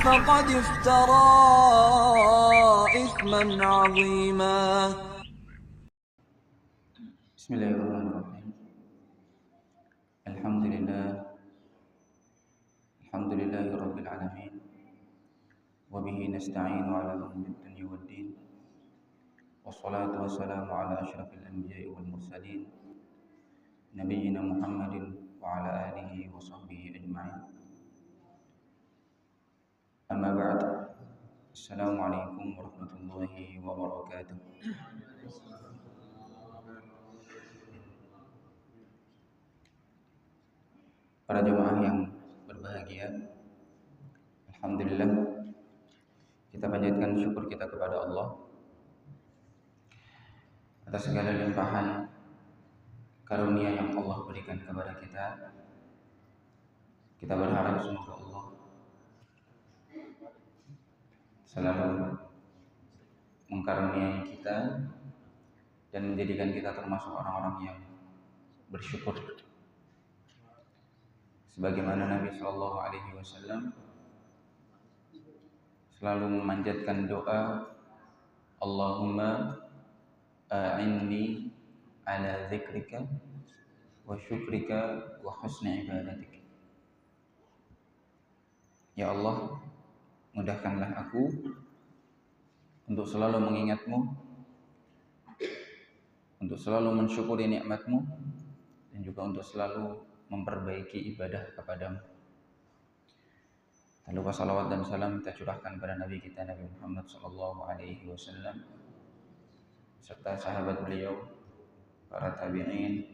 فقد افترى إثما عظيما. بسم الله الرحمن الرحيم. الحمد لله رب العالمين، وبه نستعين على أمور الدنيا والدين، والصلاة والسلام على أشرف الأنبياء والمرسلين نبينا محمد وعلى آله وصحبه أجمعين. أما بعد، السلام عليكم ورحمة الله وبركاته. Para jemaah yang berbahagia, alhamdulillah kita panjatkan syukur kita kepada Allah atas segala limpahan karunia yang Allah berikan kepada kita. Kita berharap semoga Allah selalu mengkaruniai kita dan menjadikan kita termasuk orang-orang yang bersyukur. Sebagaimana Nabi Shallallahu Alaihi Wasallam selalu memanjatkan doa, Allahumma a'inni ala zikrika wa syukrika wa husni ibadatik. Ya Allah, mudahkanlah aku untuk selalu mengingatmu, untuk selalu mensyukuri nikmatmu, dan juga untuk selalu memperbaiki ibadah kepadamu. Tak lupa salawat dan salam kita curahkan pada Nabi kita Nabi Muhammad Sallallahu Alaihi Wasallam serta sahabat beliau, para tabi'in,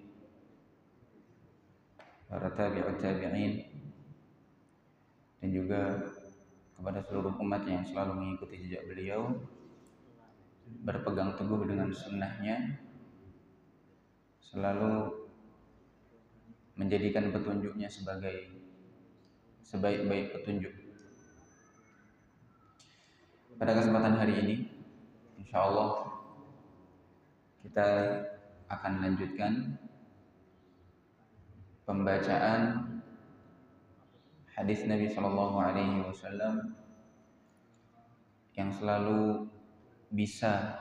para tabi'ut tabi'in, dan juga kepada seluruh umat yang selalu mengikuti jejak beliau, berpegang teguh dengan sunnahnya, selalu menjadikan petunjuknya sebagai sebaik-baik petunjuk. Pada kesempatan hari ini, insya Allah kita akan lanjutkan pembacaan hadis Nabi Shallallahu Alaihi Wasallam yang selalu bisa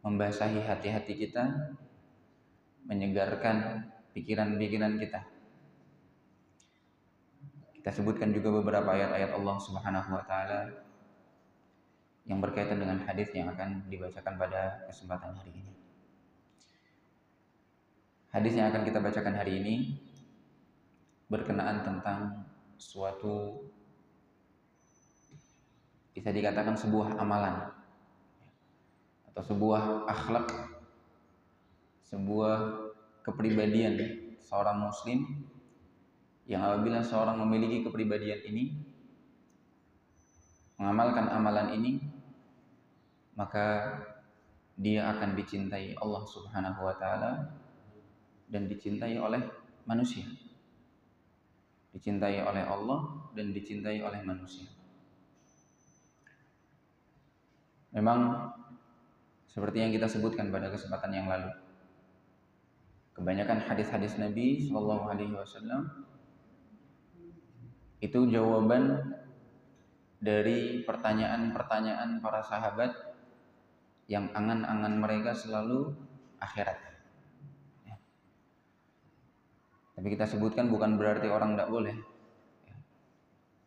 membasahi hati-hati kita, menyegarkan pikiran-pikiran kita. Kita sebutkan juga beberapa ayat-ayat Allah Subhanahu wa taala yang berkaitan dengan hadis yang akan dibacakan pada kesempatan hari ini. Hadis yang akan kita bacakan hari ini berkenaan tentang suatu, bisa dikatakan sebuah amalan atau sebuah akhlak, sebuah kepribadian seorang muslim yang apabila seorang memiliki kepribadian ini, mengamalkan amalan ini, maka dia akan dicintai Allah Subhanahu wa taala dan dicintai oleh manusia. Dicintai oleh Allah dan dicintai oleh manusia. Memang seperti yang kita sebutkan pada kesempatan yang lalu, kebanyakan hadis-hadis Nabi Shallallahu Alaihi Wasallam itu jawaban dari pertanyaan-pertanyaan para sahabat yang angan-angan mereka selalu akhirat. Tapi kita sebutkan bukan berarti orang tidak boleh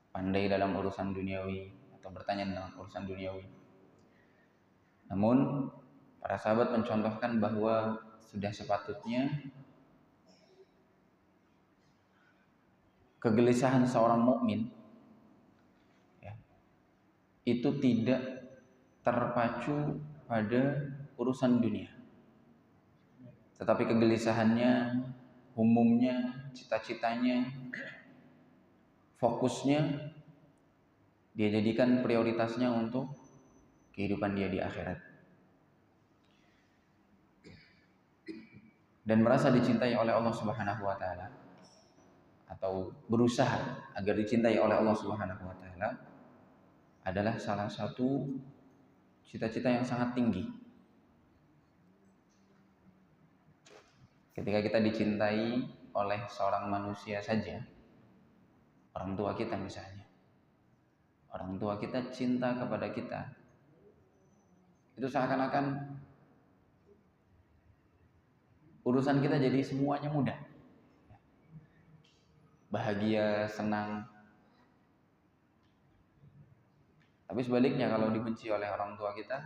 pandai dalam urusan duniawi atau bertanya tentang urusan duniawi. Namun para sahabat mencontohkan bahwa sudah sepatutnya kegelisahan seorang mukmin itu tidak terpacu pada urusan dunia, tetapi kegelisahannya, umumnya, cita-citanya, fokusnya dia jadikan prioritasnya untuk kehidupan dia di akhirat, dan merasa dicintai oleh Allah Subhanahu wa taala atau berusaha agar dicintai oleh Allah Subhanahu wa taala adalah salah satu cita-cita yang sangat tinggi. Ketika kita dicintai oleh seorang manusia saja, orang tua kita misalnya, orang tua kita cinta kepada kita, itu seakan-akan urusan kita jadi semuanya mudah, bahagia, senang. Tapi sebaliknya kalau dibenci oleh orang tua kita,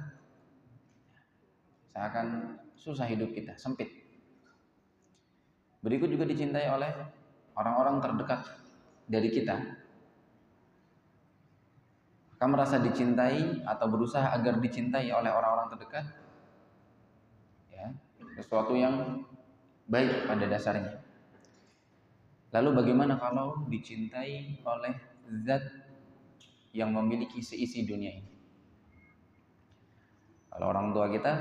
seakan susah hidup kita, sempit. Berikut juga dicintai oleh orang-orang terdekat dari kita. Kamu merasa dicintai atau berusaha agar dicintai oleh orang-orang terdekat, ya, sesuatu yang baik pada dasarnya. Lalu bagaimana kalau dicintai oleh zat yang memiliki seisi dunia ini? Kalau orang tua kita,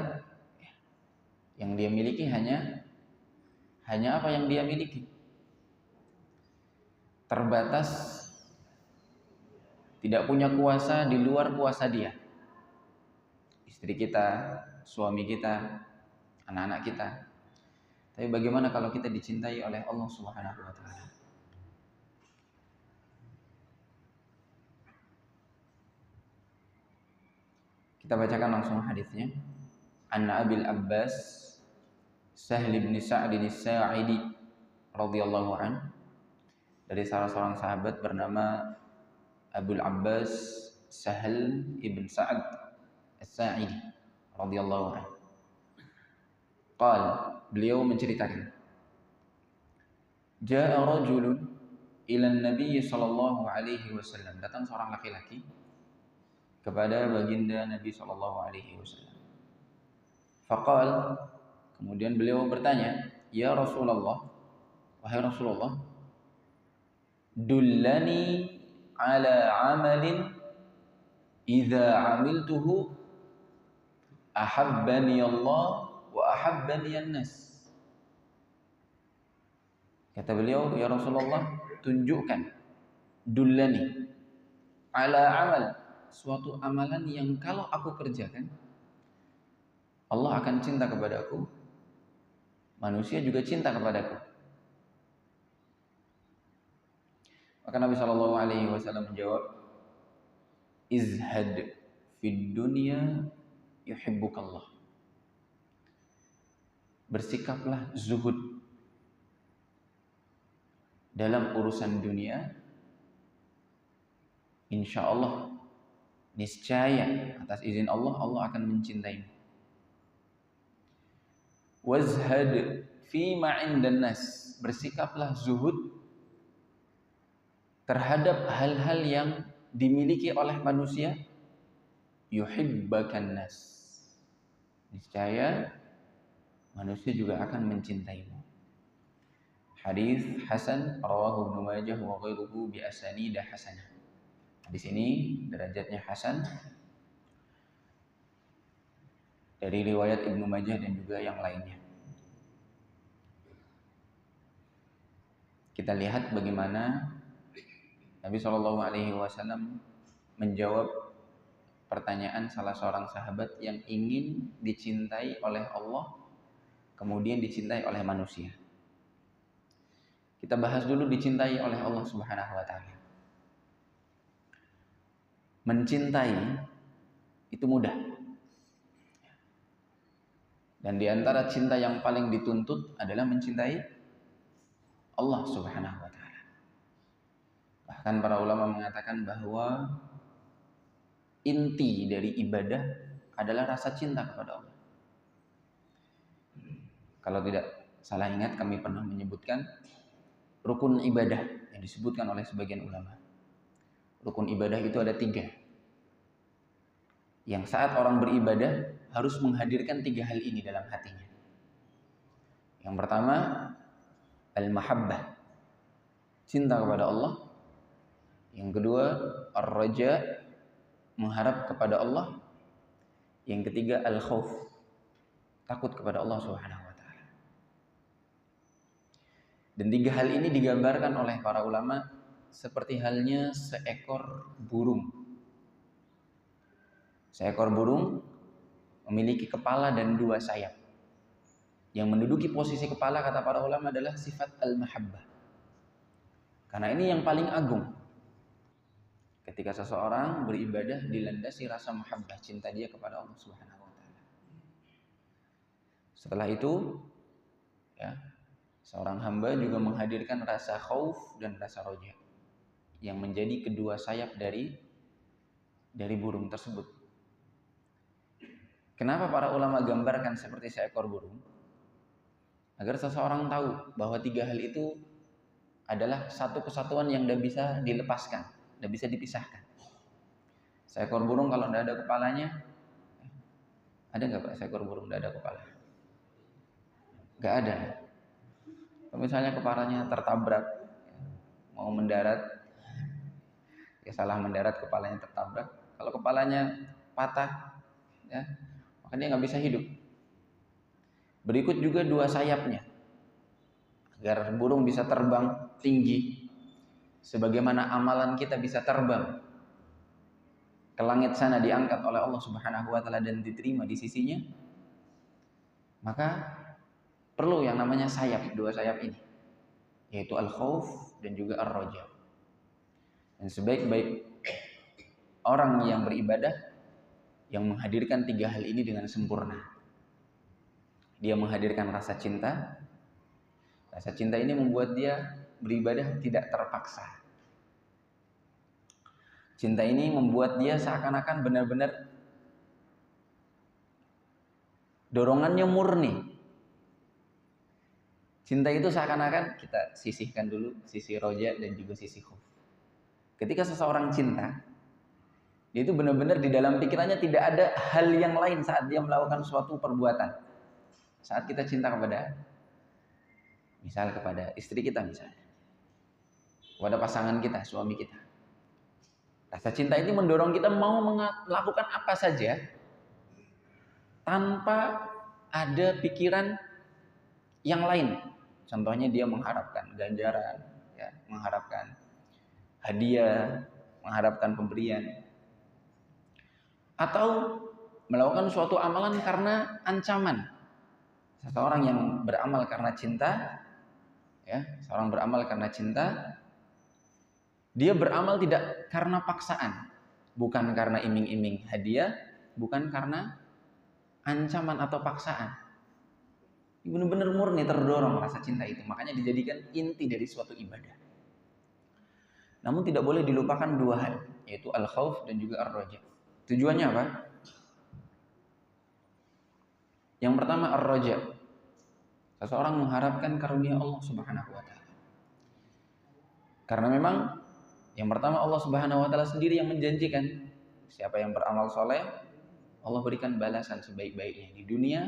yang dia miliki hanya apa yang dia miliki, terbatas, tidak punya kuasa di luar kuasa dia. Istri kita, suami kita, anak-anak kita. Tapi bagaimana kalau kita dicintai oleh Allah Subhanahu wa taala? Kita bacakan langsung hadisnya. Anna Abil Abbas Sahl bin Sa'd as-Sa'idi radhiyallahu an, dari salah seorang sahabat bernama Abul Abbas Sahl ibn Sa'd as-Sa'idi radhiyallahu an. Qal, beliau menceritakan, Ja'a rajulun ila Nabi sallallahu alaihi wasallam, datang seorang laki-laki kepada baginda Nabi sallallahu alaihi wasallam. Faqal, kemudian beliau bertanya, ya Rasulullah, wahai Rasulullah, dullani ala amalin idza amiltuhu ahabbani Allah wa ahabbani an-nas. Kata beliau, ya Rasulullah, tunjukkan, dullani ala amal, suatu amalan yang kalau aku kerjakan Allah akan cinta kepadaku, manusia juga cinta kepadaku. Maka Nabi SAW menjawab, izhad fid dunya yuhibbukallah. Bersikaplah zuhud dalam urusan dunia, insya Allah, niscaya atas izin Allah, Allah akan mencintaimu. Wazhad fi ma'indan nas, bersikaplah zuhud terhadap hal-hal yang dimiliki oleh manusia, yuhibbakan nas, niscaya manusia juga akan mencintaimu. Hadis hasan rawahu Ibnu Majah wa ghairuhu bi asanid hasanah. Hadis ini derajatnya hasan dari riwayat Ibnu Majah dan juga yang lainnya. Kita lihat bagaimana Nabi SAW menjawab pertanyaan salah seorang sahabat yang ingin dicintai oleh Allah, kemudian dicintai oleh manusia. Kita bahas dulu dicintai oleh Allah Subhanahu wa taala. Mencintai itu mudah. Dan di antara cinta yang paling dituntut adalah mencintai Allah Subhanahu wa taala. Bahkan para ulama mengatakan bahwa inti dari ibadah adalah rasa cinta kepada Allah. Kalau tidak salah ingat, kami pernah menyebutkan rukun ibadah yang disebutkan oleh sebagian ulama. Rukun ibadah itu ada 3. Yang saat orang beribadah harus menghadirkan 3 hal ini dalam hatinya. Yang pertama, al-mahabbah, cinta kepada Allah. Yang kedua, ar-raja, mengharap kepada Allah. Yang ketiga, al-khauf, takut kepada Allah Subhanahu wa taala. Dan 3 hal ini digambarkan oleh para ulama seperti halnya seekor burung. Seekor burung memiliki kepala dan 2 sayap. Yang menduduki posisi kepala, kata para ulama, adalah sifat al-mahabbah. Karena ini yang paling agung. Ketika seseorang beribadah dilandasi rasa mahabbah, cinta dia kepada Allah Subhanahu wa taala. Setelah itu, ya, seorang hamba juga menghadirkan rasa khauf dan rasa roja yang menjadi kedua sayap dari burung tersebut. Kenapa para ulama gambarkan seperti seekor burung? Agar seseorang tahu bahwa tiga hal itu adalah satu kesatuan yang tidak bisa dilepaskan, tidak bisa dipisahkan. Seekor burung kalau tidak ada kepalanya, ada nggak Pak seekor burung tidak ada kepala? Nggak ada. Kalau misalnya kepalanya tertabrak, mau mendarat, ya salah mendarat, kepalanya tertabrak. Kalau kepalanya patah, ya, maka dia nggak bisa hidup. Berikut juga dua sayapnya, agar burung bisa terbang tinggi, sebagaimana amalan kita bisa terbang ke langit sana, diangkat oleh Allah Subhanahu wa taala dan diterima di sisinya, maka perlu yang namanya sayap, dua sayap ini, yaitu al-khauf dan juga ar-raja. Dan sebaik-baik orang yang beribadah yang menghadirkan tiga hal ini dengan sempurna. Dia menghadirkan rasa cinta. Rasa cinta ini membuat dia beribadah tidak terpaksa. Cinta ini membuat dia seakan-akan benar-benar dorongannya murni. Cinta itu seakan-akan, kita sisihkan dulu sisi roja dan juga sisi khauf. Ketika seseorang cinta, dia itu benar-benar di dalam pikirannya tidak ada hal yang lain saat dia melakukan suatu perbuatan. Saat kita cinta kepada, misal kepada istri kita misalnya, kepada pasangan kita, suami kita, rasa cinta ini mendorong kita mau melakukan apa saja tanpa ada pikiran yang lain. Contohnya dia mengharapkan ganjaran, ya, mengharapkan hadiah, mengharapkan pemberian, atau melakukan suatu amalan karena ancaman. Seseorang yang beramal karena cinta, ya, seorang beramal karena cinta, dia beramal tidak karena paksaan, bukan karena iming-iming hadiah, bukan karena ancaman atau paksaan. Benar-benar murni terdorong rasa cinta itu, makanya dijadikan inti dari suatu ibadah. Namun tidak boleh dilupakan dua hal, yaitu al-khauf dan juga ar-raja. Tujuannya apa? Yang pertama ar-raja. Seseorang mengharapkan karunia Allah Subhanahu wa taala. Karena memang yang pertama Allah Subhanahu wa taala sendiri yang menjanjikan siapa yang beramal soleh, Allah berikan balasan sebaik-baiknya di dunia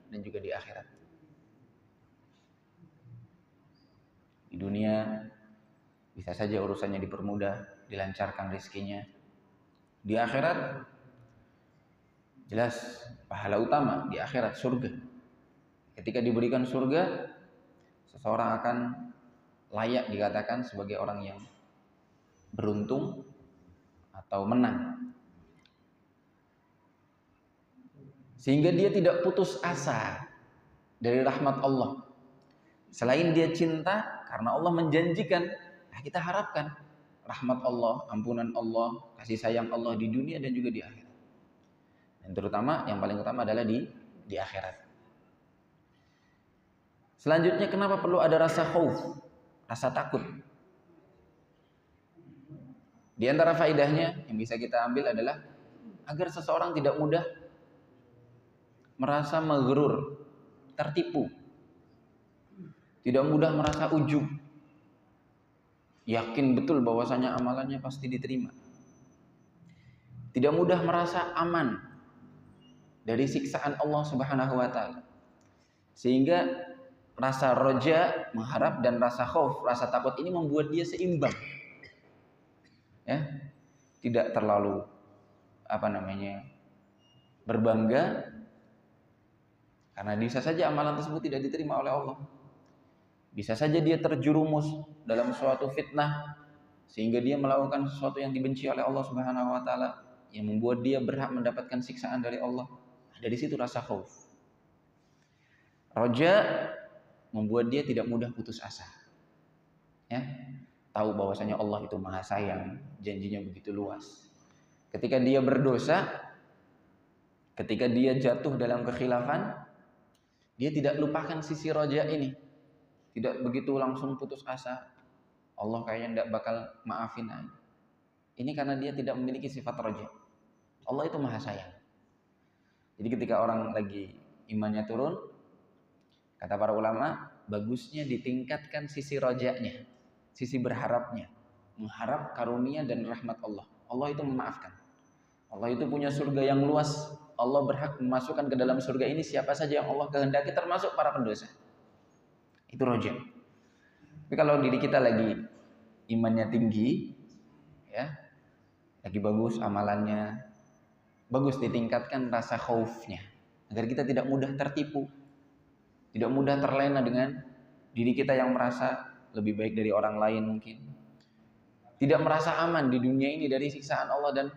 dan juga di akhirat. Di dunia bisa saja urusannya dipermudah, dilancarkan rezekinya. Di akhirat jelas pahala utama di akhirat, surga. Ketika diberikan surga, seseorang akan layak dikatakan sebagai orang yang beruntung atau menang. Sehingga dia tidak putus asa dari rahmat Allah. Selain dia cinta, karena Allah menjanjikan, kita harapkan rahmat Allah, ampunan Allah, kasih sayang Allah di dunia dan juga di akhirat. Dan terutama yang paling utama adalah di akhirat. Selanjutnya, kenapa perlu ada rasa khauf, rasa takut? Di antara faedahnya yang bisa kita ambil adalah agar seseorang tidak mudah merasa maghrur, tertipu. Tidak mudah merasa ujub. Yakin betul bahwasanya amalannya pasti diterima. Tidak mudah merasa aman dari siksaan Allah Subhanahu wa taala. Sehingga rasa roja, mengharap, dan rasa khauf, rasa takut ini membuat dia seimbang. Ya. Tidak terlalu berbangga karena bisa saja amalan tersebut tidak diterima oleh Allah. Bisa saja dia terjerumus dalam suatu fitnah sehingga dia melakukan sesuatu yang dibenci oleh Allah Subhanahu wa taala yang membuat dia berhak mendapatkan siksaan dari Allah. Dari situ rasa khauf. Roja membuat dia tidak mudah putus asa. Ya. tahu bahwasanya Allah itu Maha Sayang, janjinya begitu luas. Ketika dia berdosa, ketika dia jatuh dalam kekhilafan, dia tidak lupakan sisi roja ini. Tidak begitu langsung putus asa. Allah kayaknya tidak bakal maafin. Ini karena dia tidak memiliki sifat roja. Allah itu Maha Sayang. Jadi ketika orang lagi imannya turun, kata para ulama, bagusnya ditingkatkan sisi rojanya, sisi berharapnya, mengharap karunia dan rahmat Allah. Allah itu memaafkan. Allah itu punya surga yang luas. Allah berhak memasukkan ke dalam surga ini siapa saja yang Allah kehendaki, termasuk para pendosa. Itu roja. Tapi kalau diri kita lagi imannya tinggi, ya, lagi bagus amalannya, bagus ditingkatkan rasa khaufnya, agar kita tidak mudah tertipu, tidak mudah terlena dengan diri kita yang merasa lebih baik dari orang lain mungkin, tidak merasa aman di dunia ini dari siksaan Allah dan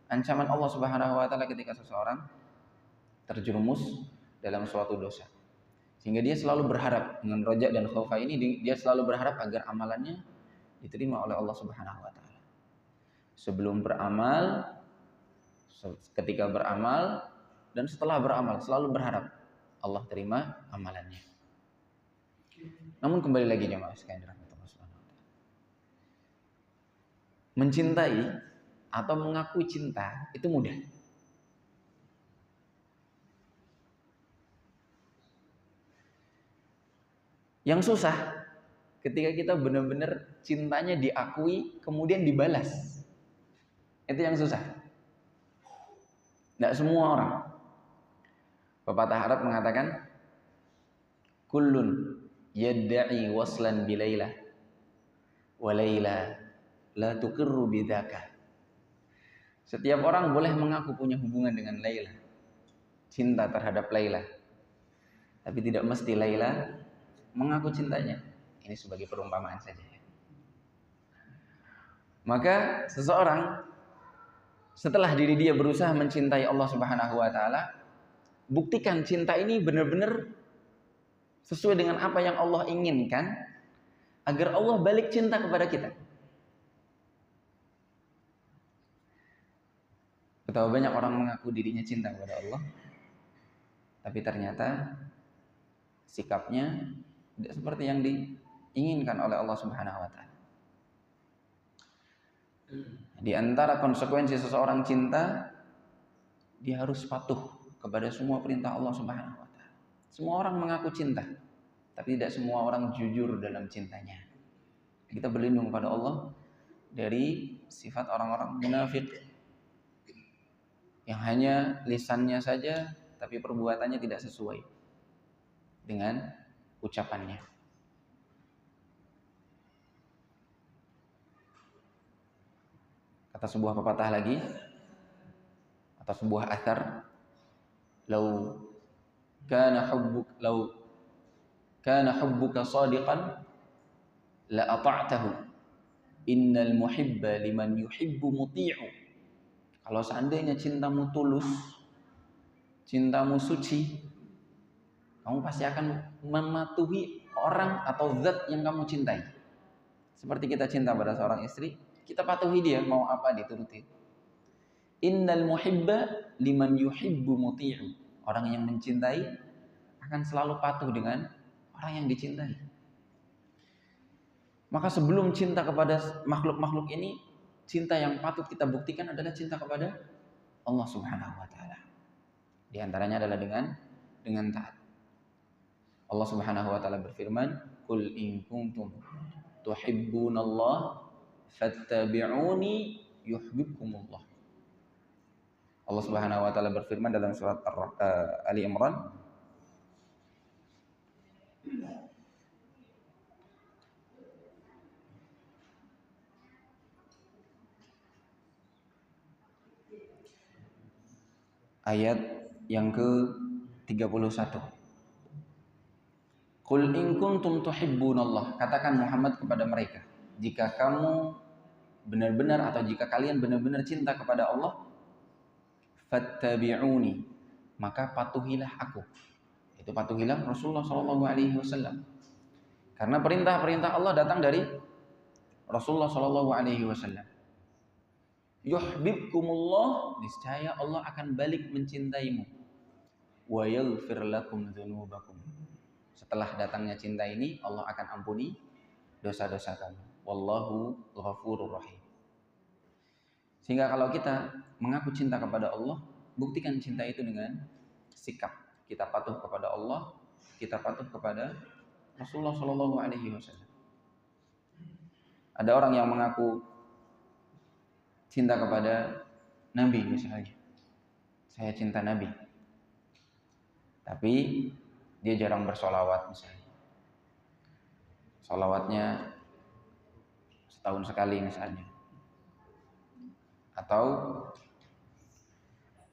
ancaman Allah Subhanahu wa taala ketika seseorang terjerumus dalam suatu dosa. Sehingga dia selalu berharap dengan roja dan khaufa ini, dia selalu berharap agar amalannya diterima oleh Allah Subhanahu wa taala. Sebelum beramal, ketika beramal, dan setelah beramal selalu berharap Allah terima amalannya. Namun kembali lagi jemaah sekalian dirahmati Allah Subhanahu wa taala. Mencintai atau mengakui cinta itu mudah. Yang susah ketika kita benar-benar cintanya diakui kemudian dibalas. Itu yang susah. Tidak semua orang. Pepatah Arab mengatakan, kullun yadda'i waslan bilayla wa layla la tuqirru bidzaka. Setiap orang boleh mengaku punya hubungan dengan Laila, cinta terhadap Laila, tapi tidak mesti Laila mengaku cintanya. Ini sebagai perumpamaan saja. Maka seseorang setelah diri dia berusaha mencintai Allah Subhanahu wa taala, buktikan cinta ini benar-benar sesuai dengan apa yang Allah inginkan, agar Allah balik cinta kepada kita. Betapa banyak orang mengaku dirinya cinta kepada Allah, tapi ternyata sikapnya tidak seperti yang diinginkan oleh Allah Subhanahu wa taala. Di antara konsekuensi seseorang cinta, dia harus patuh kepada semua perintah Allah Subhanahu wa taala. Semua orang mengaku cinta, tapi tidak semua orang jujur dalam cintanya. Kita berlindung pada Allah dari sifat orang-orang munafik yang hanya lisannya saja tapi perbuatannya tidak sesuai dengan ucapannya. Kata sebuah pepatah lagi atau sebuah athar, "Lau kana hubbuka shadiqan la ata'tahu. Innal muhibba liman yuhibbu muti'u." Kalau seandainya cintamu tulus, cintamu suci, kamu pasti akan mematuhi orang atau zat yang kamu cintai. Seperti kita cinta pada seorang istri, kita patuhi dia, mau apa dituruti. Innal muhibba liman yuhibbu muti'u. Orang yang mencintai akan selalu patuh dengan orang yang dicintai. Maka sebelum cinta kepada makhluk-makhluk ini, cinta yang patut kita buktikan adalah cinta kepada Allah Subhanahu wa taala. Di antaranya adalah dengan taat. Allah Subhanahu wa taala berfirman, "Qul in kuntum tuhibbunallaha fattabi'uni yuhibbukumullah." Allah Subhanahu wa taala berfirman dalam surat Ali Imran, ayat yang ke-31. Qul in kuntum tuhibbunallah, katakan Muhammad kepada mereka, jika kamu benar-benar atau jika kalian benar-benar cinta kepada Allah, fattabi'uni, maka patuhilah aku. Itu patuhilah Rasulullah SAW. Karena perintah-perintah Allah datang dari Rasulullah Shallallahu Alaihi Wasallam, yuhibbukumullah, niscaya Allah akan balik mencintaimu, wa yaghfir lakum dzunubakum. Setelah datangnya cinta ini, Allah akan ampuni dosa-dosa kamu. Wallahu ghafurur rahim. Sehingga kalau kita mengaku cinta kepada Allah, buktikan cinta itu dengan sikap. Kita patuh kepada Allah, kita patuh kepada Rasulullah Shallallahu Alaihi Wasallam. Ada orang yang mengaku cinta kepada Nabi misalnya, saya cinta Nabi, tapi dia jarang bersolawat misalnya, solawatnya setahun sekali misalnya, atau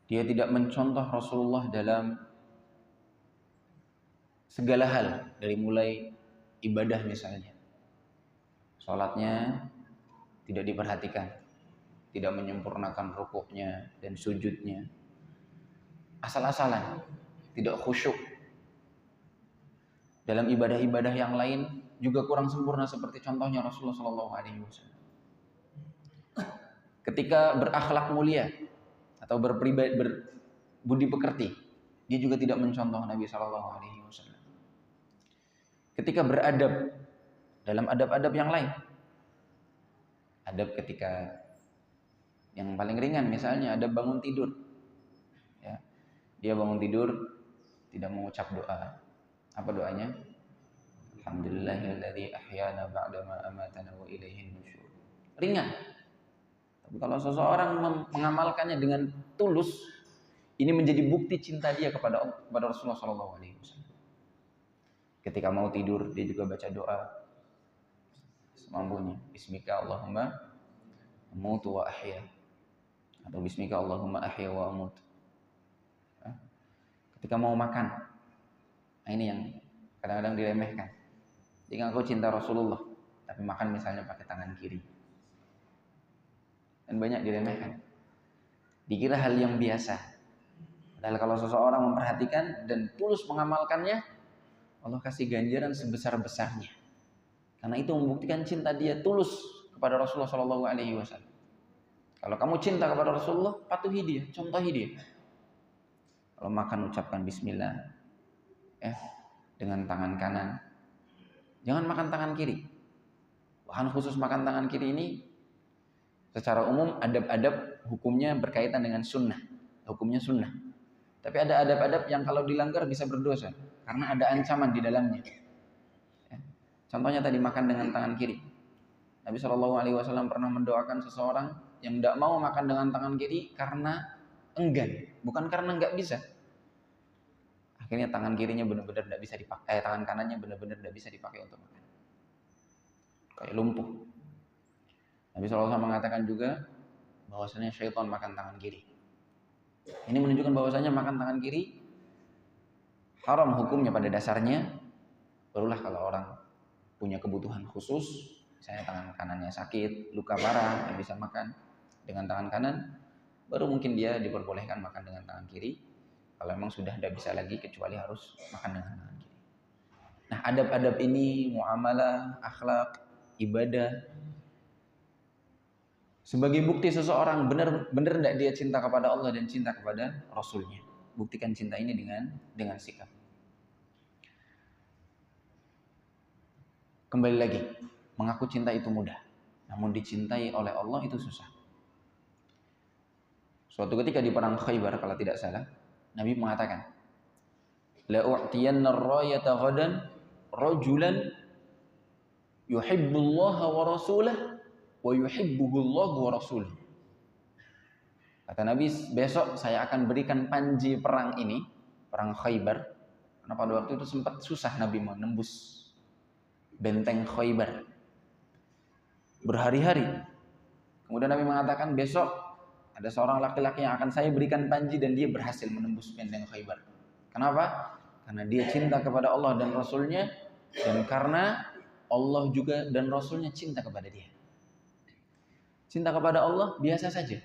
dia tidak mencontoh Rasulullah dalam segala hal, dari mulai ibadah misalnya, sholatnya tidak diperhatikan, tidak menyempurnakan rukuknya dan sujudnya, asal-asalan, tidak khusyuk. Dalam ibadah-ibadah yang lain juga kurang sempurna seperti contohnya Rasulullah SAW. Ketika berakhlak mulia atau berbudi pekerti, dia juga tidak mencontoh Nabi SAW. Ketika beradab dalam adab-adab yang lain, adab ketika yang paling ringan misalnya adab bangun tidur, ya, dia bangun tidur tidak mengucap doa. Apa doanya? Alhamdulillahilladzi ahyana ba'dama amatana wa ilaihin nusyur. Ringan. Tapi kalau seseorang mengamalkannya dengan tulus, ini menjadi bukti cinta dia kepada Rasulullah SAW. Ketika mau tidur, dia juga baca doa semampunya. Bismika Allahumma amutu wa ahya, atau Bismika Allahumma ahya wa amut. Ketika mau makan, nah ini yang kadang-kadang diremehkan. Jika aku cinta Rasulullah, tapi makan misalnya pakai tangan kiri, dan banyak diremehkan, dikira hal yang biasa. Padahal kalau seseorang memperhatikan dan tulus mengamalkannya, Allah kasih ganjaran sebesar-besarnya. Karena itu membuktikan cinta dia tulus kepada Rasulullah SAW. Kalau kamu cinta kepada Rasulullah, patuhi dia, contohi dia. Kalau makan ucapkan Bismillah, dengan tangan kanan. Jangan makan tangan kiri. Bahkan khusus makan tangan kiri ini, secara umum adab-adab hukumnya berkaitan dengan sunnah. Hukumnya sunnah. Tapi ada adab-adab yang kalau dilanggar bisa berdosa, karena ada ancaman di dalamnya. Contohnya tadi makan dengan tangan kiri. Nabi SAW pernah mendoakan seseorang yang tidak mau makan dengan tangan kiri karena enggan, bukan karena nggak bisa. Akhirnya tangan kirinya benar-benar tidak bisa dipakai, tangan kanannya benar-benar tidak bisa dipakai untuk makan, kayak lumpuh. Nabi SAW mengatakan juga bahwasanya syaitan makan tangan kiri. Ini menunjukkan bahwasanya makan tangan kiri haram hukumnya pada dasarnya. Barulah kalau orang punya kebutuhan khusus, misalnya tangan kanannya sakit, luka parah, tidak bisa makan dengan tangan kanan, baru mungkin dia diperbolehkan makan dengan tangan kiri. Kalau memang sudah tidak bisa lagi, kecuali harus makan dengan tangan kiri. Nah, adab-adab ini, muamalah, akhlak, ibadah, sebagai bukti seseorang benar tidak dia cinta kepada Allah dan cinta kepada Rasulnya. Buktikan cinta ini dengan sikap. Kembali lagi, mengaku cinta itu mudah, namun dicintai oleh Allah itu susah. Suatu ketika di perang Khaybar kalau tidak salah, Nabi mengatakan, la u'tiyanna ar-rayata ghadan rajulan yuhibbullaha wa rasulahu wa yuhibbuhullahu wa rasuluhu. Kata Nabi, besok saya akan berikan panji perang ini, perang Khaybar. Karena pada waktu itu sempat susah Nabi menembus benteng Khaybar berhari-hari. Kemudian Nabi mengatakan, besok ada seorang laki-laki yang akan saya berikan panji dan dia berhasil menembus benteng Khaybar. Kenapa? Karena dia cinta kepada Allah dan Rasulnya, dan karena Allah juga dan Rasulnya cinta kepada dia. Cinta kepada Allah biasa saja,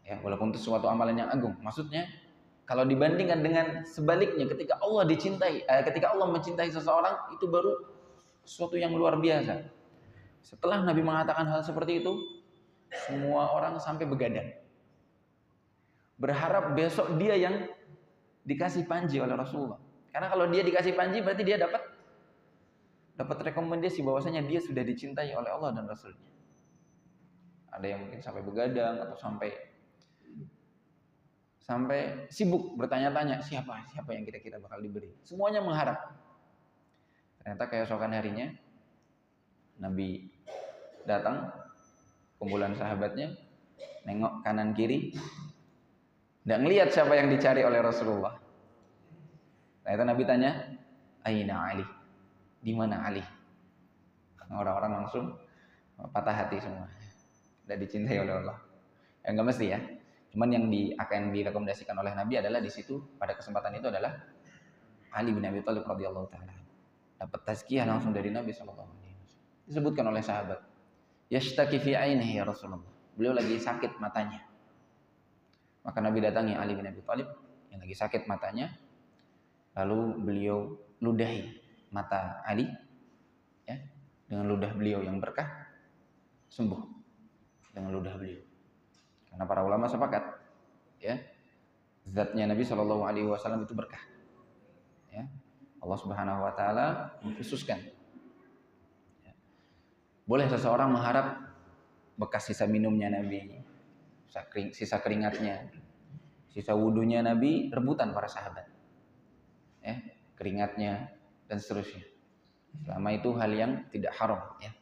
ya, walaupun itu suatu amalan yang agung. Maksudnya kalau dibandingkan dengan sebaliknya, ketika Allah dicintai, ketika Allah mencintai seseorang, itu baru sesuatu yang luar biasa. Setelah Nabi mengatakan hal seperti itu, semua orang sampai begadang. Berharap besok dia yang dikasih panji oleh Rasulullah. Karena kalau dia dikasih panji berarti dia dapat rekomendasi bahwasanya dia sudah dicintai oleh Allah dan Rasulnya. Ada yang mungkin sampai begadang atau sampai sibuk bertanya-tanya siapa yang kira-kira bakal diberi. Semuanya mengharap. Ternyata keesokan harinya Nabi datang, kumpulan sahabatnya nengok kanan kiri, nggak ngelihat siapa yang dicari oleh Rasulullah. Ternyata Nabi tanya, Aina Ali? Di mana Ali? Orang-orang langsung patah hati semua. Tidak dicintai oleh Allah. Ya nggak mesti ya. Cuman yang akan direkomendasikan oleh Nabi adalah di situ pada kesempatan itu adalah Ali bin Abi Thalib radhiyallahu taala. Dapat tazkiyah langsung dari Nabi sallallahu alaihi wasallam. Disebutkan oleh sahabat, yashtaki fi ainihi ya Rasulullah. Beliau lagi sakit matanya. Maka Nabi datangi Ali bin Abi Thalib yang lagi sakit matanya. Lalu beliau ludahi mata Ali ya, dengan ludah beliau yang berkah, sembuh dengan ludah beliau. Karena para ulama sepakat ya, zatnya Nabi Shallallahu alaihi wasallam itu berkah. Ya. Allah Subhanahu wa taala mengkhususkan. Ya. Boleh seseorang mengharap bekas sisa minumnya Nabi, sisa keringatnya, sisa wudunya Nabi rebutan para sahabat. Ya, keringatnya dan seterusnya. Selama itu hal yang tidak haram ya.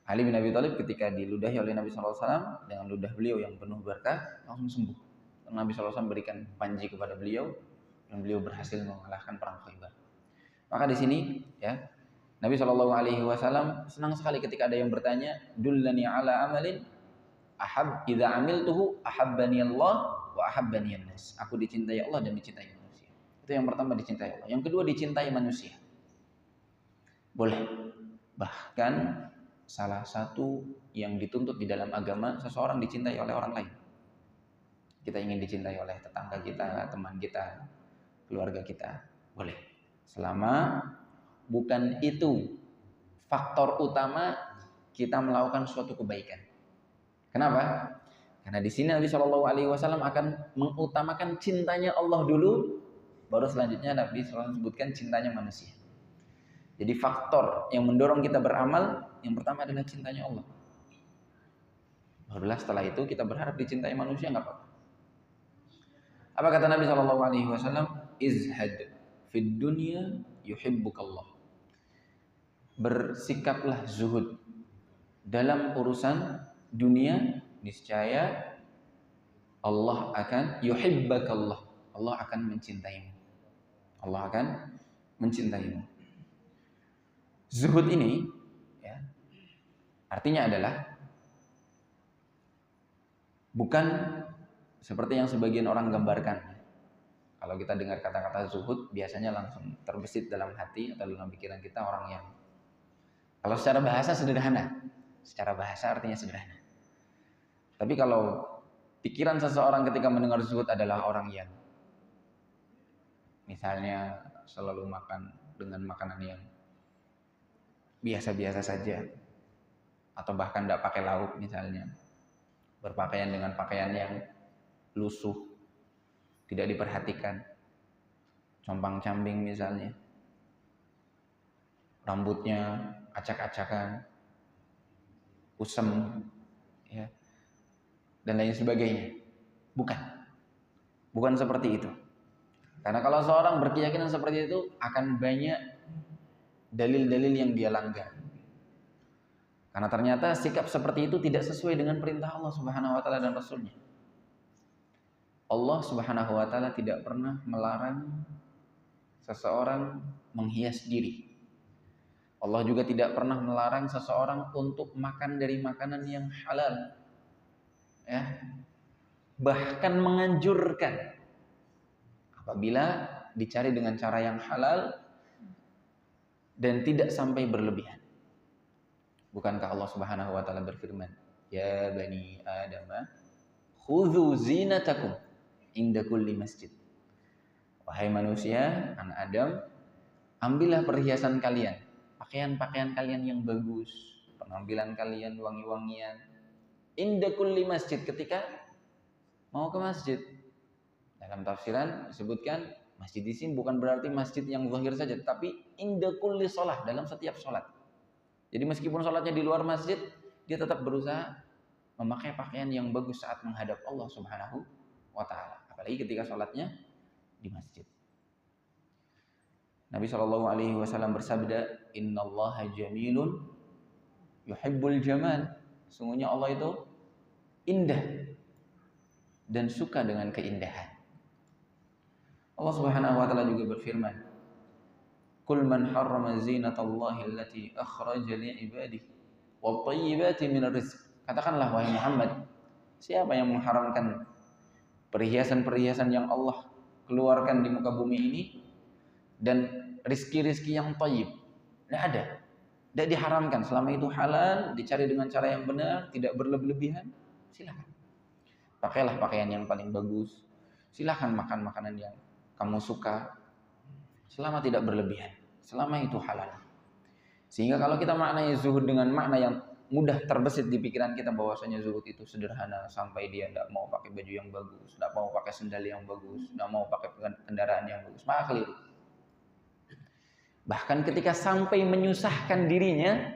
Ali bin Abi Thalib ketika diludahi oleh Nabi SAW dengan ludah beliau yang penuh berkah langsung sembuh. Nabi SAW berikan panji kepada beliau dan beliau berhasil mengalahkan perang Khaybar. Maka di sini ya Nabi SAW senang sekali ketika ada yang bertanya, dullani ala amalin idza amiltuhu ahabbani Allah wa ahabbani an-nas. Aku dicintai Allah dan dicintai manusia. Itu yang pertama, dicintai Allah. Yang kedua, dicintai manusia. Boleh. Bahkan salah satu yang dituntut di dalam agama, seseorang dicintai oleh orang lain. Kita ingin dicintai oleh tetangga kita, teman kita, keluarga kita. Boleh. Selama bukan itu faktor utama kita melakukan suatu kebaikan. Kenapa? Karena di sini Nabi Shallallahu alaihi wasallam akan mengutamakan cintanya Allah dulu, baru selanjutnya Nabi SAW sebutkan cintanya manusia. Jadi faktor yang mendorong kita beramal yang pertama adalah cintanya Allah. Barulah setelah itu kita berharap dicintai manusia, nggak apa-apa. Apa kata Nabi Shallallahu alaihi wasallam? Izhad fid dunya yuhibbukallah. Bersikaplah zuhud dalam urusan dunia, niscaya Allah akan yuhibbakallah. Allah akan mencintaimu. Allah akan mencintaimu. Zuhud ini ya, artinya adalah bukan seperti yang sebagian orang gambarkan. Kalau kita dengar kata-kata zuhud, biasanya langsung terbesit dalam hati atau dalam pikiran kita orang yang, kalau secara bahasa sederhana, secara bahasa artinya sederhana. Tapi kalau pikiran seseorang ketika mendengar zuhud adalah orang yang misalnya selalu makan dengan makanan yang biasa-biasa saja, atau bahkan tidak pakai lauk misalnya, berpakaian dengan pakaian yang lusuh, tidak diperhatikan, compang-camping misalnya, rambutnya acak-acakan, kusem, ya, dan lain sebagainya. Bukan seperti itu. Karena kalau seorang berkeyakinan seperti itu, akan banyak dalil-dalil yang dia langgar. Karena ternyata sikap seperti itu tidak sesuai dengan perintah Allah Subhanahu wa taala dan Rasulnya. Allah Subhanahu wa taala tidak pernah melarang seseorang menghias diri. Allah juga tidak pernah melarang seseorang untuk makan dari makanan yang halal. Ya. Bahkan menganjurkan apabila dicari dengan cara yang halal dan tidak sampai berlebihan. Bukankah Allah Subhanahu wa taala berfirman, "Ya bani Adam, khudzu zinatakum inda kulli masjid." Wahai manusia, anak Adam, Ambillah perhiasan kalian, pakaian-pakaian kalian yang bagus, penampilan kalian wangi-wangian. Inda kulli masjid, ketika mau ke masjid. Dalam tafsiran disebutkan masjid di sini bukan berarti masjid yang zahir saja, tapi inda kulli sholat, dalam setiap sholat. Jadi meskipun sholatnya di luar masjid, dia tetap berusaha memakai pakaian yang bagus saat menghadap Allah Subhanahu wa Ta'ala. Apalagi ketika sholatnya di masjid. Nabi SAW bersabda, Innallaha jamilun yuhibbul jamal. Sungguhnya Allah itu indah dan suka dengan keindahan. Allah Subhanahu wa Ta'ala juga berfirman, Qul man harrama zinatallahi allati akhraja li'ibadihi wat thayyibati minar rizq. Katakanlah wahai Muhammad, siapa yang mengharamkan perhiasan-perhiasan yang Allah keluarkan di muka bumi ini dan rizki-rizki yang thayyib? Tidak ada. Tidak diharamkan, selama itu halal, dicari dengan cara yang benar, tidak berlebih-lebihan, silakan. Pakailah pakaian yang paling bagus. Silakan makan makanan yang kamu suka, selama tidak berlebihan, selama itu halal. Sehingga kalau kita maknai zuhud dengan makna yang mudah terbesit di pikiran kita bahwasanya zuhud itu sederhana, sampai dia tidak mau pakai baju yang bagus, tidak mau pakai sendal yang bagus, tidak mau pakai kendaraan yang bagus, maka keliru. Bahkan ketika sampai menyusahkan dirinya,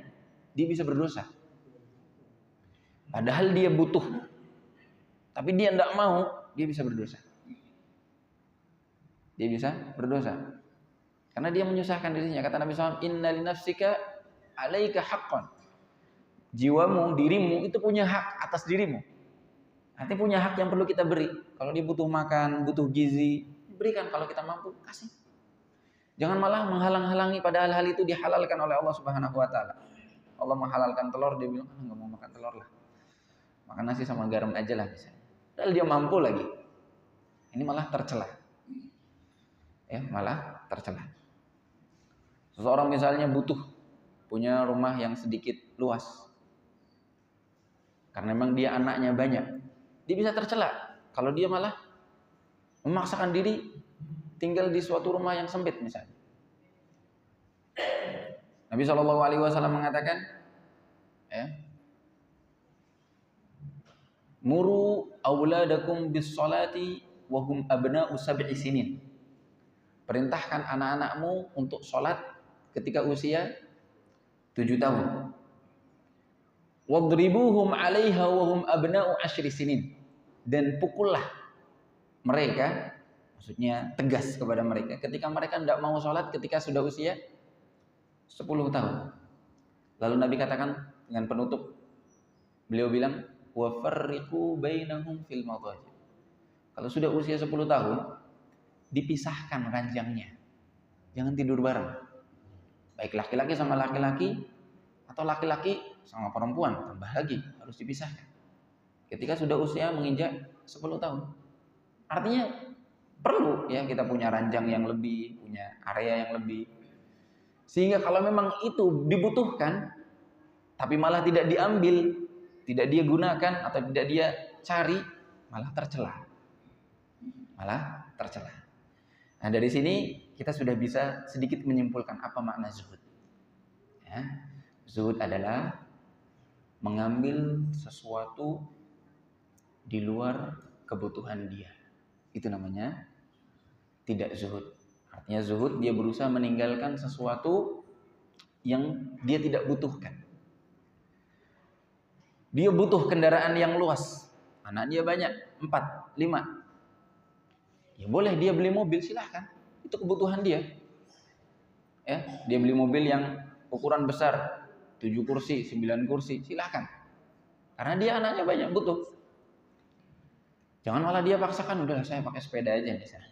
dia bisa berdosa. Padahal dia butuh, tapi dia tidak mau, dia bisa berdosa. Dia bisa berdosa. Karena dia menyusahkan dirinya. Kata Nabi SAW, Inna li nafsika alaika haqqan. Jiwamu, dirimu itu punya hak atas dirimu. Nanti punya hak yang perlu kita beri. Kalau dia butuh makan, butuh gizi, berikan. Kalau kita mampu, kasih. Jangan malah menghalang-halangi, padahal hal itu dihalalkan oleh Allah Subhanahu wa Ta'ala. Allah menghalalkan telur, dia bilang, enggak mau makan telur lah, makan nasi sama garam aja lah misalnya. Padahal dia mampu lagi. Ini malah tercela. Ya, malah tercela. Seseorang misalnya butuh punya rumah yang sedikit luas, karena memang dia anaknya banyak, dia bisa tercela kalau dia malah memaksakan diri tinggal di suatu rumah yang sempit misalnya. Nabi SAW mengatakan, ya, muru auladakum bis salati wa hum abna'u sab'i sinin. Perintahkan anak-anakmu untuk sholat ketika usia 7 tahun. Wadribuhum 'alaiha wa hum abna'u 10 sinin. Dan pukullah mereka, maksudnya tegas kepada mereka ketika mereka tidak mau sholat ketika sudah usia 10 tahun. Lalu Nabi katakan dengan penutup, beliau bilang, wa farriqu bainahum fil madajid. Kalau sudah usia 10 tahun, dipisahkan ranjangnya. Jangan tidur bareng. Baik laki-laki sama laki-laki atau laki-laki sama perempuan, tambah lagi harus dipisahkan. Ketika sudah usia menginjak 10 tahun. Artinya perlu ya kita punya ranjang yang lebih, punya area yang lebih. Sehingga kalau memang itu dibutuhkan tapi malah tidak diambil, tidak dia gunakan atau tidak dia cari, malah tercela. Malah tercela. Nah, dari sini kita sudah bisa sedikit menyimpulkan apa makna zuhud. Ya, zuhud adalah mengambil sesuatu di luar kebutuhan dia. Itu namanya tidak zuhud. Artinya zuhud dia berusaha meninggalkan sesuatu yang dia tidak butuhkan. Dia butuh kendaraan yang luas. Anak dia banyak, 4, 5. Ya boleh dia beli mobil, silahkan. Itu kebutuhan dia. Ya, dia beli mobil yang ukuran besar, 7 kursi, 9 kursi, silahkan. Karena dia anaknya banyak, butuh. Jangan malah dia paksakan, udah saya pakai sepeda aja misalnya.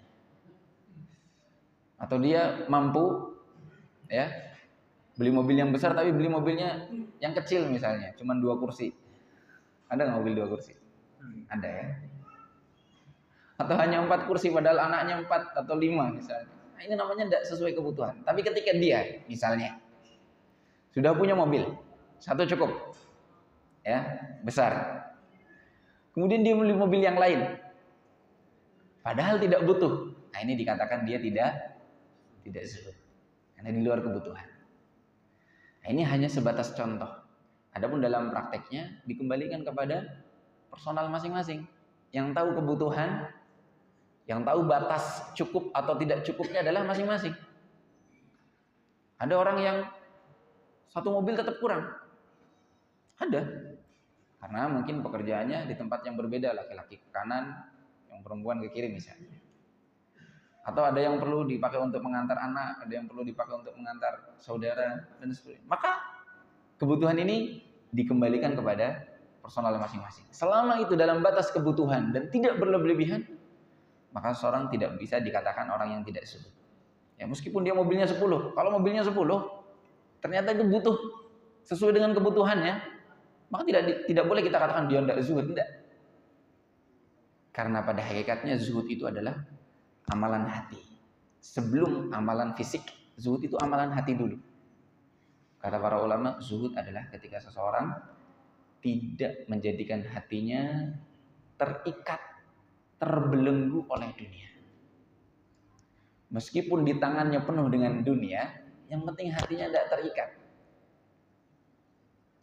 Atau dia mampu ya beli mobil yang besar tapi beli mobilnya yang kecil misalnya, cuma 2 kursi. Ada nggak mobil 2 kursi? Ada ya. Atau hanya 4 kursi padahal anaknya 4 atau 5 misalnya. Nah, ini namanya tidak sesuai kebutuhan. Tapi ketika dia misalnya sudah punya mobil, 1 cukup. Ya, besar. Kemudian dia beli mobil yang lain. Padahal tidak butuh. Nah, ini dikatakan dia tidak zuhud. karena di luar kebutuhan. Nah, ini hanya sebatas contoh. Adapun dalam prakteknya dikembalikan kepada personal masing-masing. Yang tahu kebutuhan, yang tahu batas cukup atau tidak cukupnya adalah masing-masing. Ada orang yang satu mobil tetap kurang. Ada. Karena mungkin pekerjaannya di tempat yang berbeda, laki-laki ke kanan, yang perempuan ke kiri misalnya. Atau ada yang perlu dipakai untuk mengantar anak, ada yang perlu dipakai untuk mengantar saudara, dan sebagainya. Maka kebutuhan ini dikembalikan kepada personal masing-masing. Selama itu dalam batas kebutuhan dan tidak berlebihan, maka seorang tidak bisa dikatakan orang yang tidak zuhud. Ya, meskipun dia mobilnya 10, kalau mobilnya 10 ternyata itu butuh sesuai dengan kebutuhannya, maka tidak boleh kita katakan dia tidak zuhud, tidak. Karena pada hakikatnya zuhud itu adalah amalan hati. Sebelum amalan fisik, zuhud itu amalan hati dulu. Kata para ulama, zuhud adalah ketika seseorang tidak menjadikan hatinya terikat, terbelenggu oleh dunia. Meskipun di tangannya penuh dengan dunia, yang penting hatinya tidak terikat.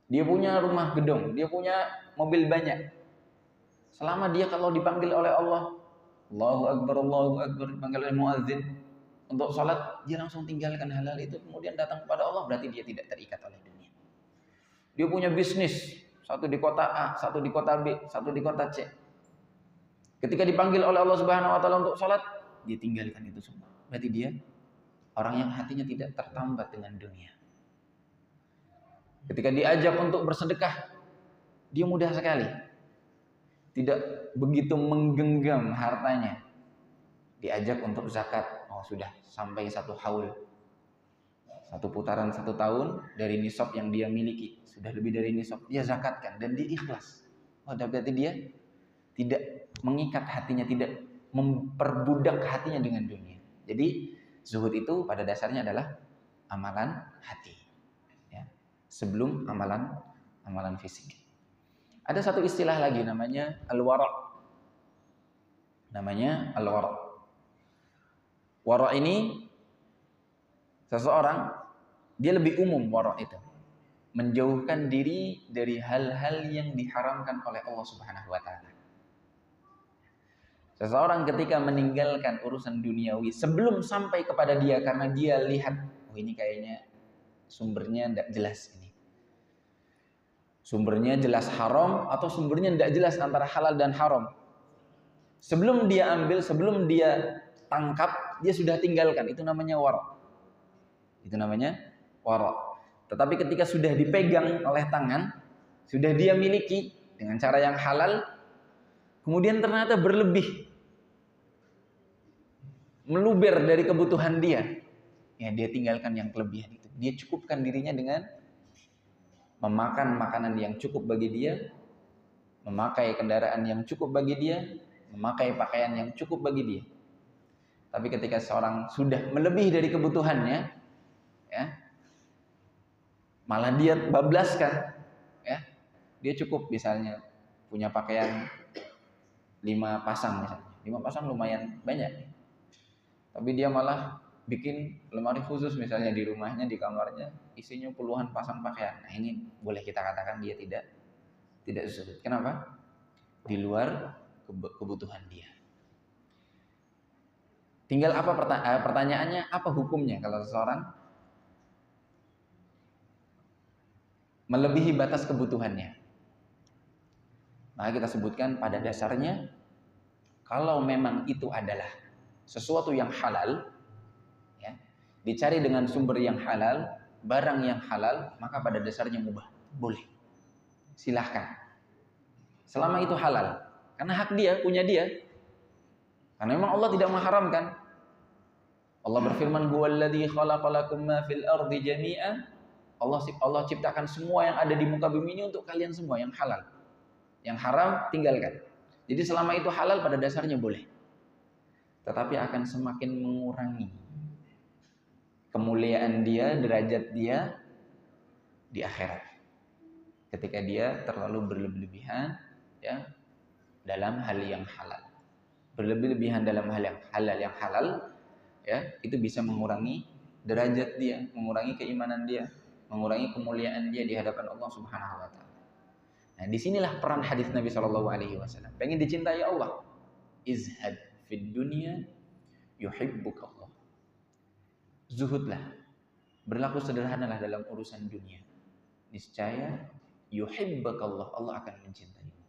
Dia punya rumah gedung, dia punya mobil banyak. Selama dia kalau dipanggil oleh Allah, Allahu Akbar, dipanggil oleh muadzin untuk sholat, dia langsung tinggalkan hal-hal itu, kemudian datang kepada Allah, berarti dia tidak terikat oleh dunia. Dia punya bisnis, satu di kota A, satu di kota B, satu di kota C. Ketika dipanggil oleh Allah Subhanahu wa taala untuk sholat, dia tinggalkan itu semua. Berarti dia orang yang hatinya tidak tertambat dengan dunia. Ketika diajak untuk bersedekah, dia mudah sekali. Tidak begitu menggenggam hartanya. Diajak untuk zakat, oh sudah sampai satu haul. Satu putaran 1 tahun dari nisab yang dia miliki. Sudah lebih dari nisab, dia zakatkan dan dia ikhlas. Oh, berarti dia tidak mengikat hatinya, tidak memperbudak hatinya dengan dunia. Jadi zuhud itu pada dasarnya adalah amalan hati, ya, sebelum amalan fisik. Ada satu istilah lagi namanya al-wara'. Namanya al-wara'. Wara' ini seseorang, dia lebih umum wara' itu. Menjauhkan diri dari hal-hal yang diharamkan oleh Allah Subhanahu wa taala. Seseorang ketika meninggalkan urusan duniawi sebelum sampai kepada dia karena dia lihat, oh ini kayaknya sumbernya tidak jelas ini. Sumbernya jelas haram atau sumbernya tidak jelas antara halal dan haram. Sebelum dia ambil, sebelum dia tangkap, dia sudah tinggalkan. Itu namanya wara'. Itu namanya wara'. Tetapi ketika sudah dipegang oleh tangan, sudah dia miliki dengan cara yang halal, kemudian ternyata berlebih, meluber dari kebutuhan dia, ya dia tinggalkan yang kelebihan itu. Dia cukupkan dirinya dengan memakan makanan yang cukup bagi dia, memakai kendaraan yang cukup bagi dia, memakai pakaian yang cukup bagi dia. Tapi ketika seorang sudah melebihi dari kebutuhannya, ya, malah dia bablaskan, ya, dia cukup misalnya punya pakaian 5 pasang misalnya, 5 pasang lumayan banyak. Tapi dia malah bikin lemari khusus misalnya di rumahnya, di kamarnya, isinya puluhan pasang pakaian. Nah ini boleh kita katakan dia tidak zuhud. Kenapa? Di luar kebutuhan dia. Tinggal apa pertanyaannya, apa hukumnya kalau seseorang melebihi batas kebutuhannya? Maka kita sebutkan pada dasarnya, kalau memang itu adalah sesuatu yang halal, ya, dicari dengan sumber yang halal, barang yang halal, maka pada dasarnya mubah, boleh, silahkan. Selama itu halal, karena hak dia, punya dia. Karena memang Allah tidak mengharamkan. Allah berfirman, "Huwallazi khalaqalakum ma fil ardi jami'an." Allah ciptakan semua yang ada di muka bumi ini untuk kalian semua, yang halal. Yang haram tinggalkan. Jadi selama itu halal pada dasarnya boleh. Tetapi akan semakin mengurangi kemuliaan dia, derajat dia di akhirat. Ketika dia terlalu berlebihan, ya, dalam hal yang halal. Berlebihan dalam hal yang halal, ya, itu bisa mengurangi derajat dia, mengurangi keimanan dia, mengurangi kemuliaan dia di hadapan Allah Subhanahu wa taala. Nah, disinilah peran hadis Nabi Shallallahu alaihi wasallam. Pengen dicintai Allah, izhad fid dunya yuhibbukallah. Zuhudlah, berlaku sederhanalah dalam urusan dunia. Niscaya yuhibbukallah, Allah akan mencintaimu.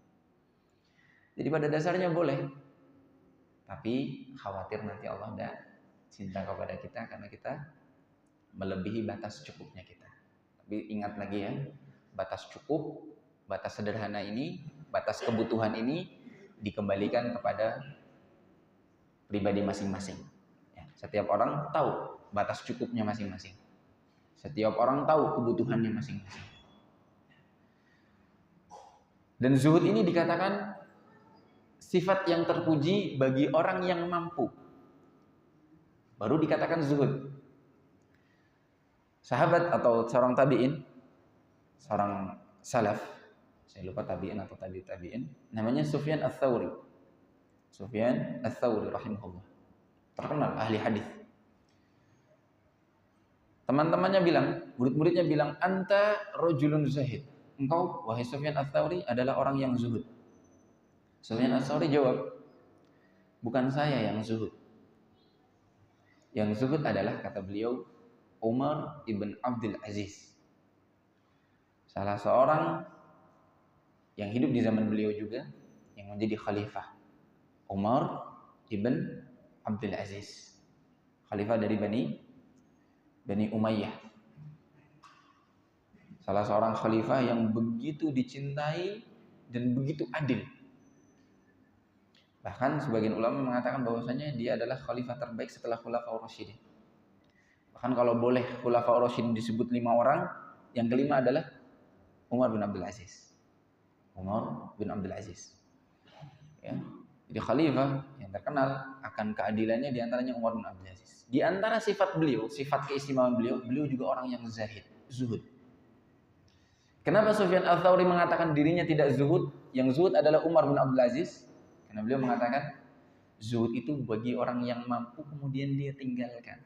Jadi pada dasarnya boleh, tapi khawatir nanti Allah tidak cinta kepada kita karena kita melebihi batas cukupnya kita. Tapi ingat lagi ya, batas cukup, batas sederhana ini, batas kebutuhan ini dikembalikan kepada pribadi masing-masing. Ya, setiap orang tahu batas cukupnya masing-masing. Setiap orang tahu kebutuhannya masing-masing. Dan zuhud ini dikatakan sifat yang terpuji bagi orang yang mampu. Baru dikatakan zuhud. Sahabat atau seorang tabi'in, seorang salaf, saya lupa tabi'in atau tabi'in, namanya Sufyan Ats-Tsauri. Sufyan Ats-Tsauri rahimahullah. Terkenal ahli hadis. Teman-temannya bilang, murid-muridnya bilang, "Anta rajulun zahid." Engkau, wahai Sufyan Ats-Tsauri, adalah orang yang zuhud. Sufyan Ats-Tsauri jawab, "Bukan saya yang zuhud. Yang zuhud adalah," kata beliau, "Umar ibn Abdul Aziz." Salah seorang yang hidup di zaman beliau juga, yang menjadi khalifah. Umar ibn Abdul Aziz. Khalifah dari Bani Umayyah. Salah seorang khalifah yang begitu dicintai dan begitu adil. Bahkan sebagian ulama mengatakan bahwasanya dia adalah khalifah terbaik setelah Khulafaur Rasyidin. Bahkan kalau boleh Khulafaur Rasyidin disebut 5 orang, yang kelima adalah Umar bin Abdul Aziz. Umar bin Abdul Aziz. Ya. Jadi khalifah yang terkenal akan keadilannya diantaranya Umar bin Abdul Aziz. Di antara sifat beliau, sifat keistimewaan beliau, beliau juga orang yang zahid, zuhud. Kenapa Sufyan Ats-Tsauri mengatakan dirinya tidak zuhud? Yang zuhud adalah Umar bin Abdul Aziz. Karena beliau mengatakan zuhud itu bagi orang yang mampu kemudian dia tinggalkan.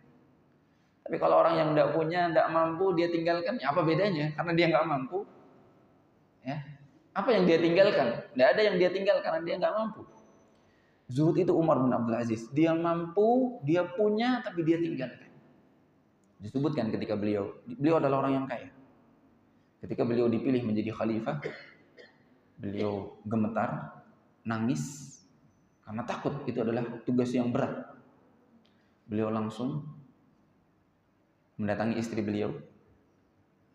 Tapi kalau orang yang tidak punya, tidak mampu, dia tinggalkan, ya apa bedanya? Karena dia nggak mampu. Ya. Apa yang dia tinggalkan? Tidak ada yang dia tinggalkan karena dia nggak mampu. Zuhud itu Umar bin Abdul Aziz. Dia mampu, dia punya, tapi dia tinggalkan. Disebutkan ketika beliau adalah orang yang kaya. Ketika beliau dipilih menjadi khalifah, beliau gemetar, nangis, karena takut itu adalah tugas yang berat. Beliau langsung mendatangi istri beliau.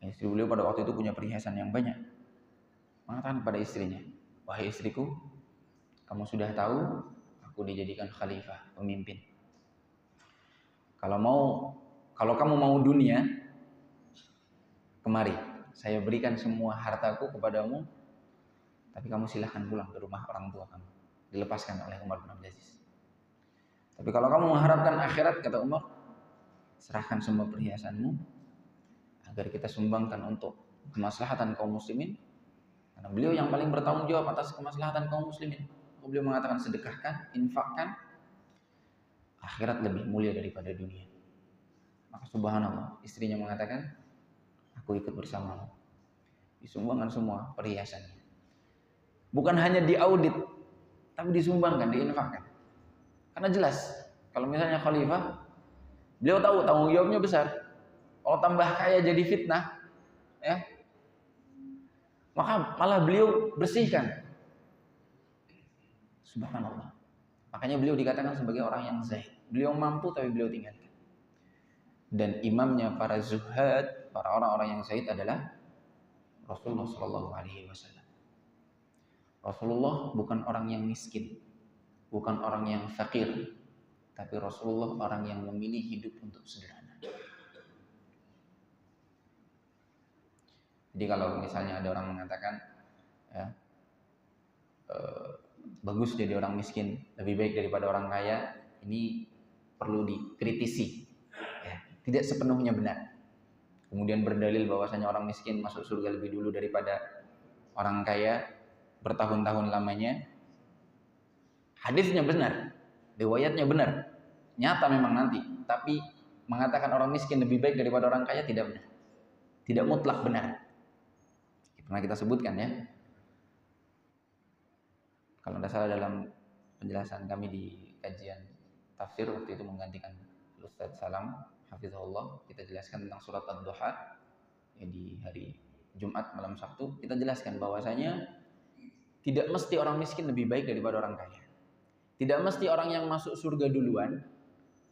Istri beliau pada waktu itu punya perhiasan yang banyak. Mengatakan kepada istrinya, "Wahai istriku, kamu sudah tahu aku dijadikan khalifah, pemimpin. Kalau kamu mau dunia, kemari. Saya berikan semua hartaku kepadamu, tapi kamu silahkan pulang ke rumah orang tua kamu." Dilepaskan oleh Umar bin Abdul Aziz. Tapi kalau kamu mengharapkan akhirat, kata Umar, serahkan semua perhiasanmu agar kita sumbangkan untuk kemaslahatan kaum muslimin. Karena beliau yang paling bertanggung jawab atas kemaslahatan kaum muslimin. Beliau mengatakan sedekahkan, infakkan, akhirat lebih mulia daripada dunia. Maka subhanallah, istrinya mengatakan, "Aku ikut bersamamu." Disumbangkan semua perhiasannya. Bukan hanya diaudit, tapi disumbangkan, diinfakkan. Karena jelas, kalau misalnya khalifah, beliau tahu tanggung jawabnya besar. Kalau tambah kaya jadi fitnah, ya, maka malah beliau bersihkan. Subhanallah. Makanya beliau dikatakan sebagai orang yang zahid. Beliau mampu tapi beliau tinggalkan. Dan imamnya para zuhad, para orang-orang yang zahid adalah Rasulullah Shallallahu Alaihi Wasallam. Rasulullah bukan orang yang miskin, bukan orang yang fakir, tapi Rasulullah orang yang memilih hidup untuk sederhana. Jadi kalau misalnya ada orang mengatakan, ya, bagus jadi orang miskin, lebih baik daripada orang kaya, ini perlu dikritisi. Ya, tidak sepenuhnya benar. Kemudian berdalil bahwasanya orang miskin masuk surga lebih dulu daripada orang kaya bertahun-tahun lamanya. Hadisnya benar, riwayatnya benar, nyata memang nanti. Tapi mengatakan orang miskin lebih baik daripada orang kaya tidak benar. Tidak mutlak benar. Pernah kita sebutkan ya. Kalau tidak salah dalam penjelasan kami di kajian tafsir waktu itu menggantikan Ustaz Salam hafizahullah, kita jelaskan tentang surat Ad-Duha ya, di hari Jumat malam Sabtu kita jelaskan bahwasanya tidak mesti orang miskin lebih baik daripada orang kaya. Tidak mesti orang yang masuk surga duluan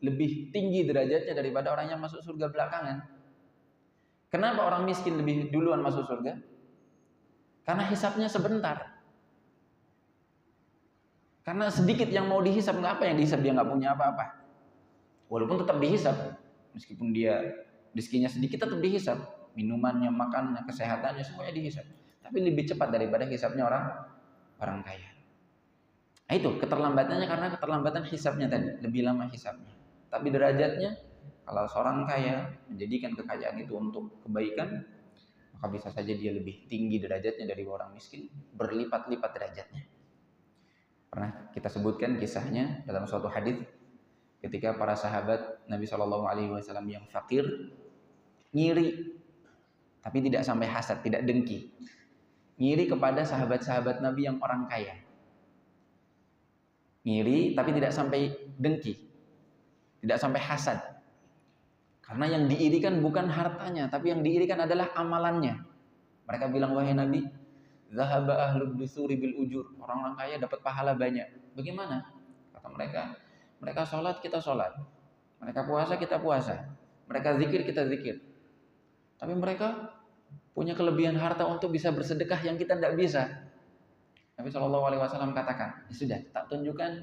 lebih tinggi derajatnya daripada orang yang masuk surga belakangan. Kenapa orang miskin lebih duluan masuk surga? Karena hisapnya sebentar. Karena sedikit yang mau dihisap, nggak apa yang dihisap, dia nggak punya apa-apa. Walaupun tetap dihisap, meskipun dia rezekinya sedikit tetap dihisap, minumannya, makannya, kesehatannya semuanya dihisap. Tapi lebih cepat daripada hisapnya orang kaya. Nah, itu keterlambatannya karena keterlambatan hisapnya tadi, lebih lama hisapnya. Tapi derajatnya, kalau seorang kaya menjadikan kekayaan itu untuk kebaikan, maka bisa saja dia lebih tinggi derajatnya dari orang miskin, berlipat-lipat derajatnya. Pernah kita sebutkan kisahnya dalam suatu hadis ketika para sahabat Nabi SAW yang fakir ngiri, tapi tidak sampai hasad, tidak dengki, ngiri kepada sahabat-sahabat Nabi yang orang kaya. Ngiri tapi tidak sampai dengki, tidak sampai hasad, karena yang diirikan bukan hartanya, tapi yang diirikan adalah amalannya. Mereka bilang, wahai Nabi, zahaba ahlud dusuri bil ujur, orang-orang kaya dapat pahala banyak. Bagaimana? Kata mereka, mereka sholat kita sholat, mereka puasa kita puasa, mereka zikir kita zikir, tapi mereka punya kelebihan harta untuk bisa bersedekah yang kita tidak bisa. Nabi SAW katakan, ya sudah, tak tunjukkan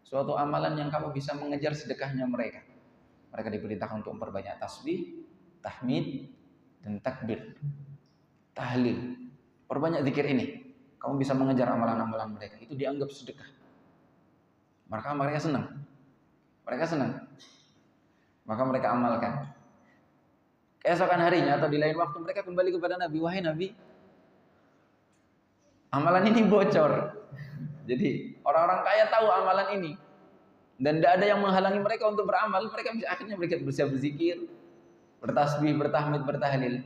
suatu amalan yang kamu bisa mengejar sedekahnya mereka. Mereka diperintahkan untuk memperbanyak tasbih, tahmid, dan takbir, tahlil. Perbanyak zikir ini, kamu bisa mengejar amalan-amalan mereka. Itu dianggap sedekah. Maka mereka senang. Mereka senang. Maka mereka amalkan. Keesokan harinya atau di lain waktu mereka kembali kepada Nabi. Wahai Nabi, amalan ini bocor. Jadi orang-orang kaya tahu amalan ini. Dan tidak ada yang menghalangi mereka untuk beramal. Mereka bisa, akhirnya mereka bisa berzikir, bertasbih, bertahmid, bertahlil.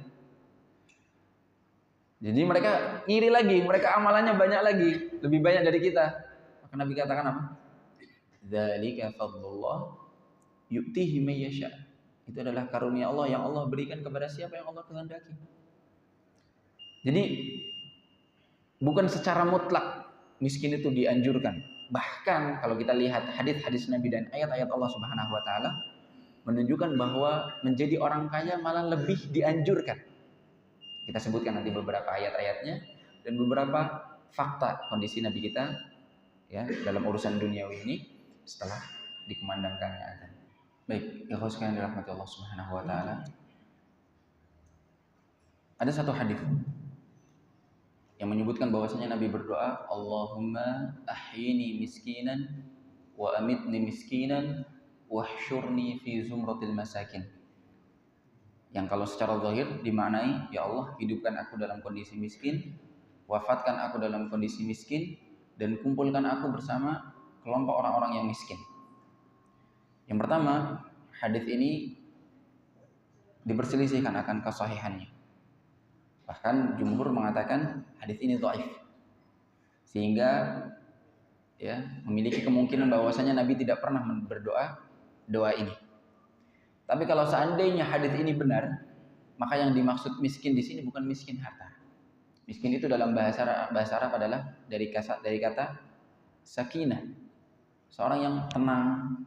Jadi mereka ngiri lagi, mereka amalannya banyak lagi, lebih banyak dari kita. Maka Nabi katakan apa? Dzalika fadlullah yu'tihi may yasha. Itu adalah karunia Allah yang Allah berikan kepada siapa yang Allah kehendaki. Jadi bukan secara mutlak miskin itu dianjurkan. Bahkan kalau kita lihat hadis-hadis Nabi dan ayat-ayat Allah Subhanahu wa taala menunjukkan bahwa menjadi orang kaya malah lebih dianjurkan. Kita sebutkan nanti beberapa ayat-ayatnya dan beberapa fakta kondisi Nabi kita ya dalam urusan duniawi ini setelah dikumandangkannya azan. Baik, ikhwan sekalian dirahmati Allah Subhanahu wa taala. Ada satu hadis yang menyebutkan bahwasanya Nabi berdoa, Allahumma ahyini miskinan wa amitni miskinan wahsyurni fi zumratil masakin. Yang kalau secara zahir dimaknai, ya Allah, hidupkan aku dalam kondisi miskin, wafatkan aku dalam kondisi miskin, dan kumpulkan aku bersama kelompok orang-orang yang miskin. Yang pertama, hadis ini diperselisihkan akan kesahihannya. Bahkan jumhur mengatakan hadis ini dhaif. Sehingga ya memiliki kemungkinan bahwasanya Nabi tidak pernah berdoa doa ini. Tapi kalau seandainya hadis ini benar, maka yang dimaksud miskin di sini bukan miskin harta. Miskin itu dalam bahasa Arab adalah dari kata sakinah, seorang yang tenang.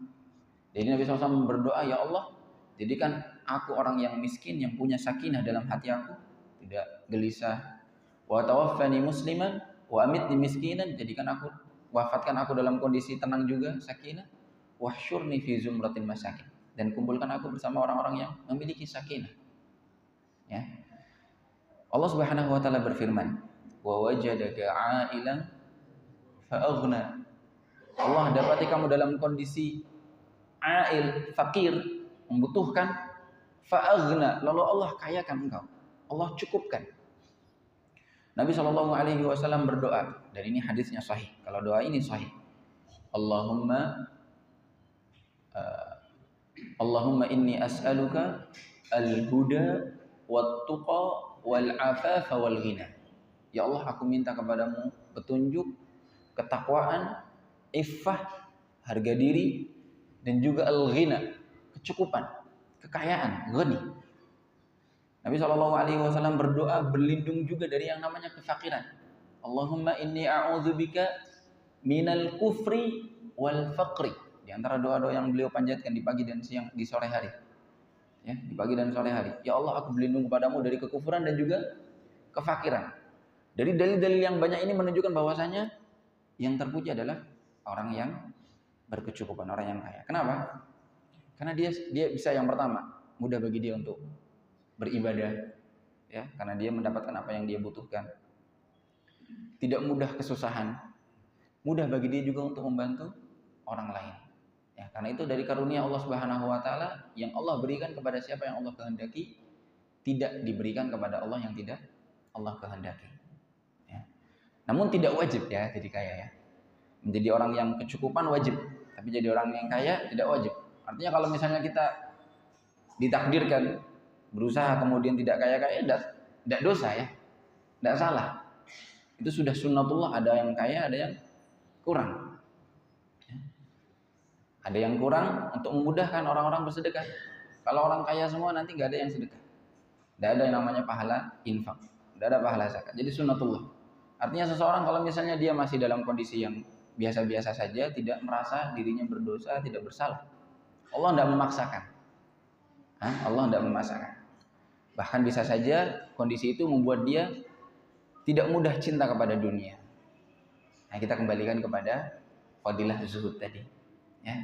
Jadi Nabi SAW berdoa, ya Allah, jadikan aku orang yang miskin yang punya sakinah dalam hati aku, tidak gelisah. Wa tawaffani musliman wa amitni miskinan, jadikan aku, wafatkan aku dalam kondisi tenang juga, sakinah. Wahsyurni fi zumratil masakin, dan kumpulkan aku bersama orang-orang yang memiliki sakinah. Ya. Allah Subhanahu wa taala berfirman, "Wa wajadaka 'ailan fa'aghna." Allah dapati kamu dalam kondisi ail, fakir, membutuhkan, fa'aghna, lalu Allah kayakan engkau. Allah cukupkan. Nabi SAW berdoa, dan ini hadisnya sahih. Kalau doa ini sahih. Allahumma Allahumma inni as'aluka al-huda wat-tuqa wal-afafa wal-ghina. Ya Allah, aku minta kepadamu petunjuk, ketakwaan, iffah, harga diri, dan juga al-ghina, kecukupan, kekayaan, ghani. Nabi SAW berdoa berlindung juga dari yang namanya kefakiran. Allahumma inni a'udzubika minal kufri wal faqri. Di antara doa-doa yang beliau panjatkan di pagi dan siang, di sore hari. Ya, di pagi dan sore hari. Ya Allah, aku berlindung kepadamu dari kekufuran dan juga kefakiran. Dari dalil-dalil yang banyak ini menunjukkan bahwasanya yang terpuji adalah orang yang berkecukupan, orang yang kaya. Kenapa? Karena dia bisa, yang pertama, mudah bagi dia untuk beribadah, ya, karena dia mendapatkan apa yang dia butuhkan. Tidak mudah kesusahan, mudah bagi dia juga untuk membantu orang lain. Ya, karena itu dari karunia Allah Subhanahu wa taala yang Allah berikan kepada siapa yang Allah kehendaki, tidak diberikan kepada Allah yang tidak Allah kehendaki. Ya. Namun tidak wajib ya jadi kaya ya. Menjadi orang yang kecukupan wajib, tapi jadi orang yang kaya tidak wajib. Artinya kalau misalnya kita ditakdirkan berusaha kemudian tidak kaya-kaya, tidak dosa ya, tidak salah. Itu sudah sunnatullah, ada yang kaya, ada yang kurang. Ada yang kurang untuk memudahkan orang-orang bersedekah. Kalau orang kaya semua nanti nggak ada yang sedekah. Tidak ada yang namanya pahala infak, tidak ada pahala zakat. Jadi sunnatullah. Artinya seseorang kalau misalnya dia masih dalam kondisi yang biasa-biasa saja, tidak merasa dirinya berdosa, tidak bersalah, Allah tidak memaksakan. Allah tidak memaksakan. Bahkan bisa saja kondisi itu membuat dia tidak mudah cinta kepada dunia. Nah, kita kembalikan kepada fadilah zuhud tadi. Ya.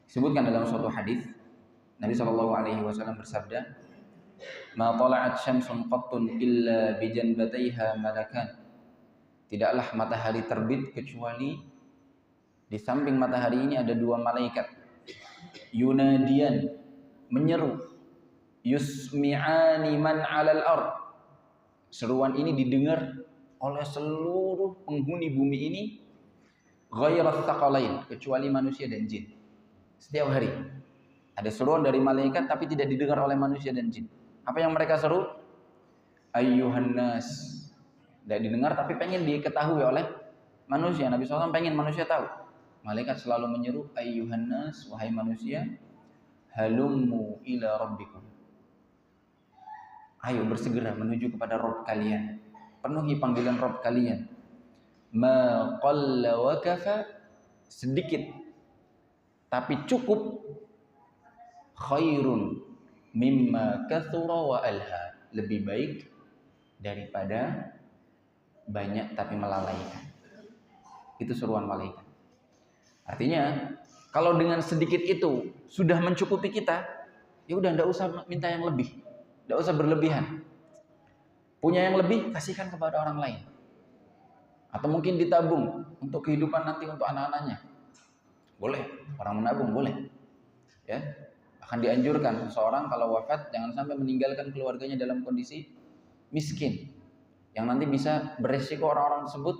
Disebutkan dalam suatu hadis Nabi SAW bersabda, "Ma tala'at syamsun qattun illa bi janbatayha malakan." Tidaklah matahari terbit kecuali di samping matahari ini ada dua malaikat. Yunadian, menyeru, yusmi'ani man 'alal ard. Seruan ini didengar oleh seluruh penghuni bumi ini, ghairat tsaqalain, kecuali manusia dan jin. Setiap hari ada seruan dari malaikat tapi tidak didengar oleh manusia dan jin. Apa yang mereka seru? Ayyuhan nas. Tidak didengar tapi pengen diketahui oleh manusia. Nabi SAW pengen manusia tahu. Malaikat selalu menyeru, ayyuhan nas, wahai manusia, halummu ila rabbikum. Ayo bersegera menuju kepada Rabb kalian. Penuhi panggilan Rabb kalian. Ma qalla wa kafa, sedikit tapi cukup, khairun mimma kathura wa alha, lebih baik daripada banyak tapi melalaikan. Itu seruan malaikat. Artinya kalau dengan sedikit itu sudah mencukupi kita, ya udah enggak usah minta yang lebih, enggak usah berlebihan. Punya yang lebih, kasihkan kepada orang lain. Atau mungkin ditabung untuk kehidupan nanti untuk anak-anaknya. Boleh, orang menabung boleh. Ya. Akan dianjurkan seseorang kalau wafat jangan sampai meninggalkan keluarganya dalam kondisi miskin. Yang nanti bisa beresiko orang-orang tersebut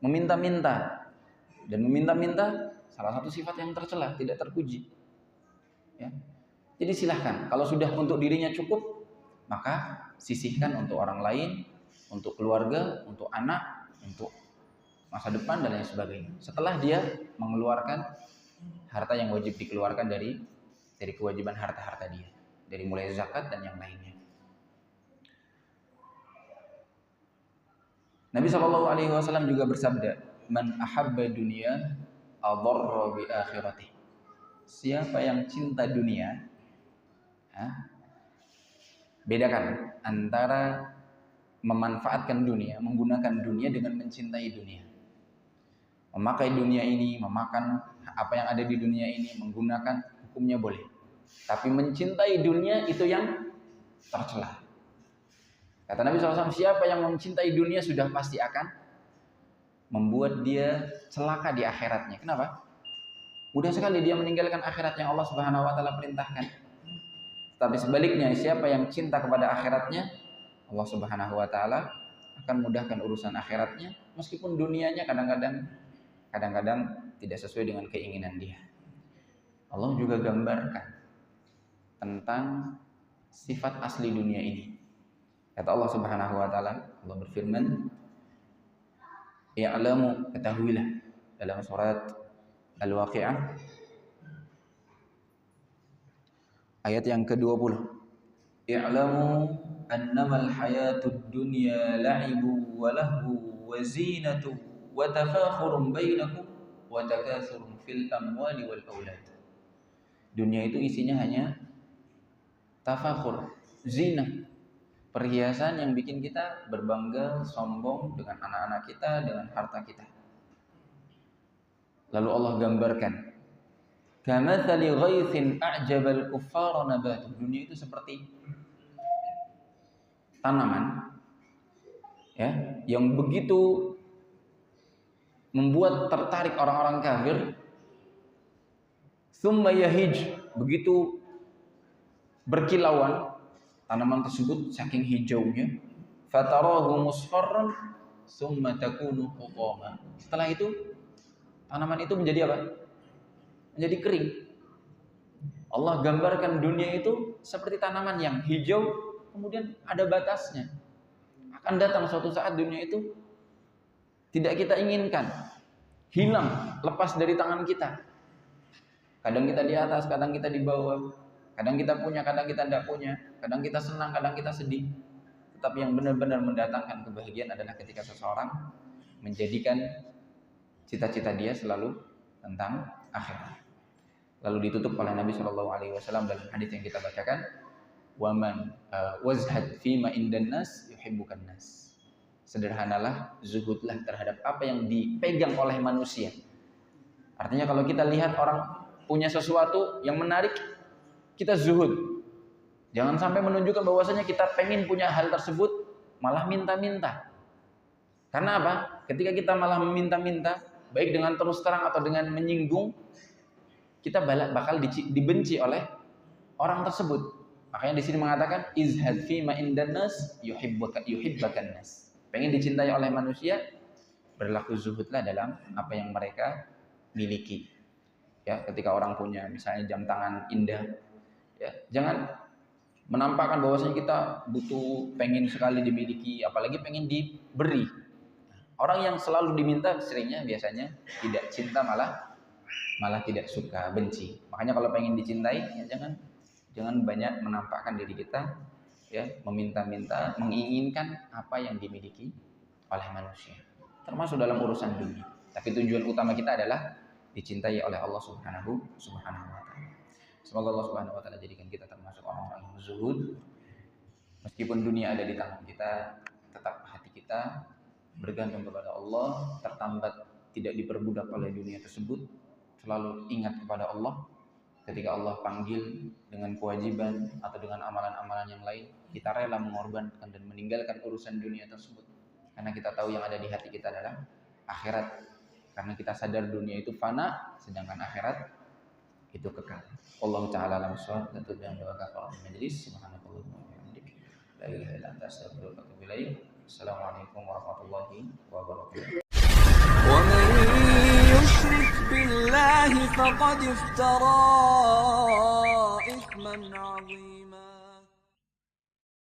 meminta-minta. Dan meminta-minta salah satu sifat yang tercela, tidak terpuji. Ya. Jadi silahkan, kalau sudah untuk dirinya cukup, maka sisihkan untuk orang lain, untuk keluarga, untuk anak, untuk masa depan dan lain sebagainya. Setelah dia mengeluarkan harta yang wajib dikeluarkan dari kewajiban harta-harta dia, dari mulai zakat dan yang lainnya. Nabi SAW juga bersabda, "Man ahabba dunia, adarra bi akhirati." Siapa yang cinta dunia, bedakan antara memanfaatkan dunia, menggunakan dunia dengan mencintai dunia. Memakai dunia ini, memakan apa yang ada di dunia ini, menggunakan hukumnya boleh. Tapi mencintai dunia itu yang tercela. Kata Nabi SAW, siapa yang mencintai dunia sudah pasti akan membuat dia celaka di akhiratnya. Kenapa? Mudah sekali dia meninggalkan akhirat yang Allah Subhanahu wa taala perintahkan. Tapi sebaliknya, siapa yang cinta kepada akhiratnya, Allah Subhanahu wa taala akan mudahkan urusan akhiratnya, meskipun dunianya kadang-kadang tidak sesuai dengan keinginan dia. Allah juga gambarkan tentang sifat asli dunia ini. Kata Allah Subhanahu wa taala, Allah berfirman, "I'lamu," ketahuilah, dalam surat Al-Waqi'ah ayat yang ke-20. "I'lamu annamal hayatud dunya la'ibu wa lahu wa zinatu wa tafakhurun bainakum wa takatsurun fil amwali wal aulad." Dunia itu isinya hanya tafakhur, zinah, perhiasan yang bikin kita berbangga, sombong dengan anak-anak kita, dengan harta kita. Lalu Allah gambarkan, kamathali ghaithin a'jabal kuffara nabatuh. Dunia itu seperti tanaman, ya, yang begitu membuat tertarik orang-orang kafir. Tsumma yahij, begitu berkilauan tanaman tersebut saking hijaunya. Fatarahu musfarran tsumma takunu hutama. Setelah itu tanaman itu menjadi apa? Menjadi kering. Allah gambarkan dunia itu seperti tanaman yang hijau, kemudian ada batasnya. Akan datang suatu saat dunia itu tidak kita inginkan, hilang, lepas dari tangan kita. Kadang kita di atas, kadang kita di bawah. Kadang kita punya, kadang kita tidak punya. Kadang kita senang, kadang kita sedih. Tetapi yang benar-benar mendatangkan kebahagiaan adalah ketika seseorang menjadikan cita-cita dia selalu tentang akhirat. Lalu ditutup oleh Nabi SAW dalam hadis yang kita bacakan, "Waman wazhad fima indan nas yuhibbukan nas." Sederhanalah, zuhudlah terhadap apa yang dipegang oleh manusia. Artinya kalau kita lihat orang punya sesuatu yang menarik, kita zuhud. Jangan sampai menunjukkan bahwasanya kita pengen punya hal tersebut, malah minta-minta. Karena apa? Ketika kita malah meminta-minta, baik dengan terus terang atau dengan menyinggung, kita bakal dibenci oleh orang tersebut. Makanya di sini mengatakan, izhad fi ma indan nas yuhibbakan nas. Pengen dicintai oleh manusia, berlaku zuhudlah dalam apa yang mereka miliki. Ya, ketika orang punya misalnya jam tangan indah, ya, jangan menampakkan bahwasanya kita butuh, pengen sekali dimiliki, apalagi pengen diberi. Orang yang selalu diminta seringnya biasanya tidak cinta, malah tidak suka, benci. Makanya kalau pengen dicintai, ya jangan banyak menampakkan diri kita, ya, meminta-minta, menginginkan apa yang dimiliki oleh manusia, termasuk dalam urusan dunia. Tapi tujuan utama kita adalah dicintai oleh Allah Subhanahu wa taala. Semoga Allah Subhanahu wa taala jadikan kita termasuk orang-orang yang zuhud. Meskipun dunia ada di tangan kita, tetap hati kita bergantung kepada Allah, tertambat tidak diperbudak oleh dunia tersebut. Selalu ingat kepada Allah. Ketika Allah panggil dengan kewajiban atau dengan amalan-amalan yang lain, kita rela mengorbankan dan meninggalkan urusan dunia tersebut. Karena kita tahu yang ada di hati kita adalah akhirat. Karena kita sadar dunia itu fana, sedangkan akhirat itu kekal. Allah Ta'ala alam shawab. Dan tujuan doa kafaratul majlis. Subhanakallahumma wa bihamdika, la ilaha illa anta, astaghfiruka wa atubu ilaik. Assalamualaikum warahmatullahi wabarakatuh. ومن يشرك بالله فقد افترى إثما عظيما.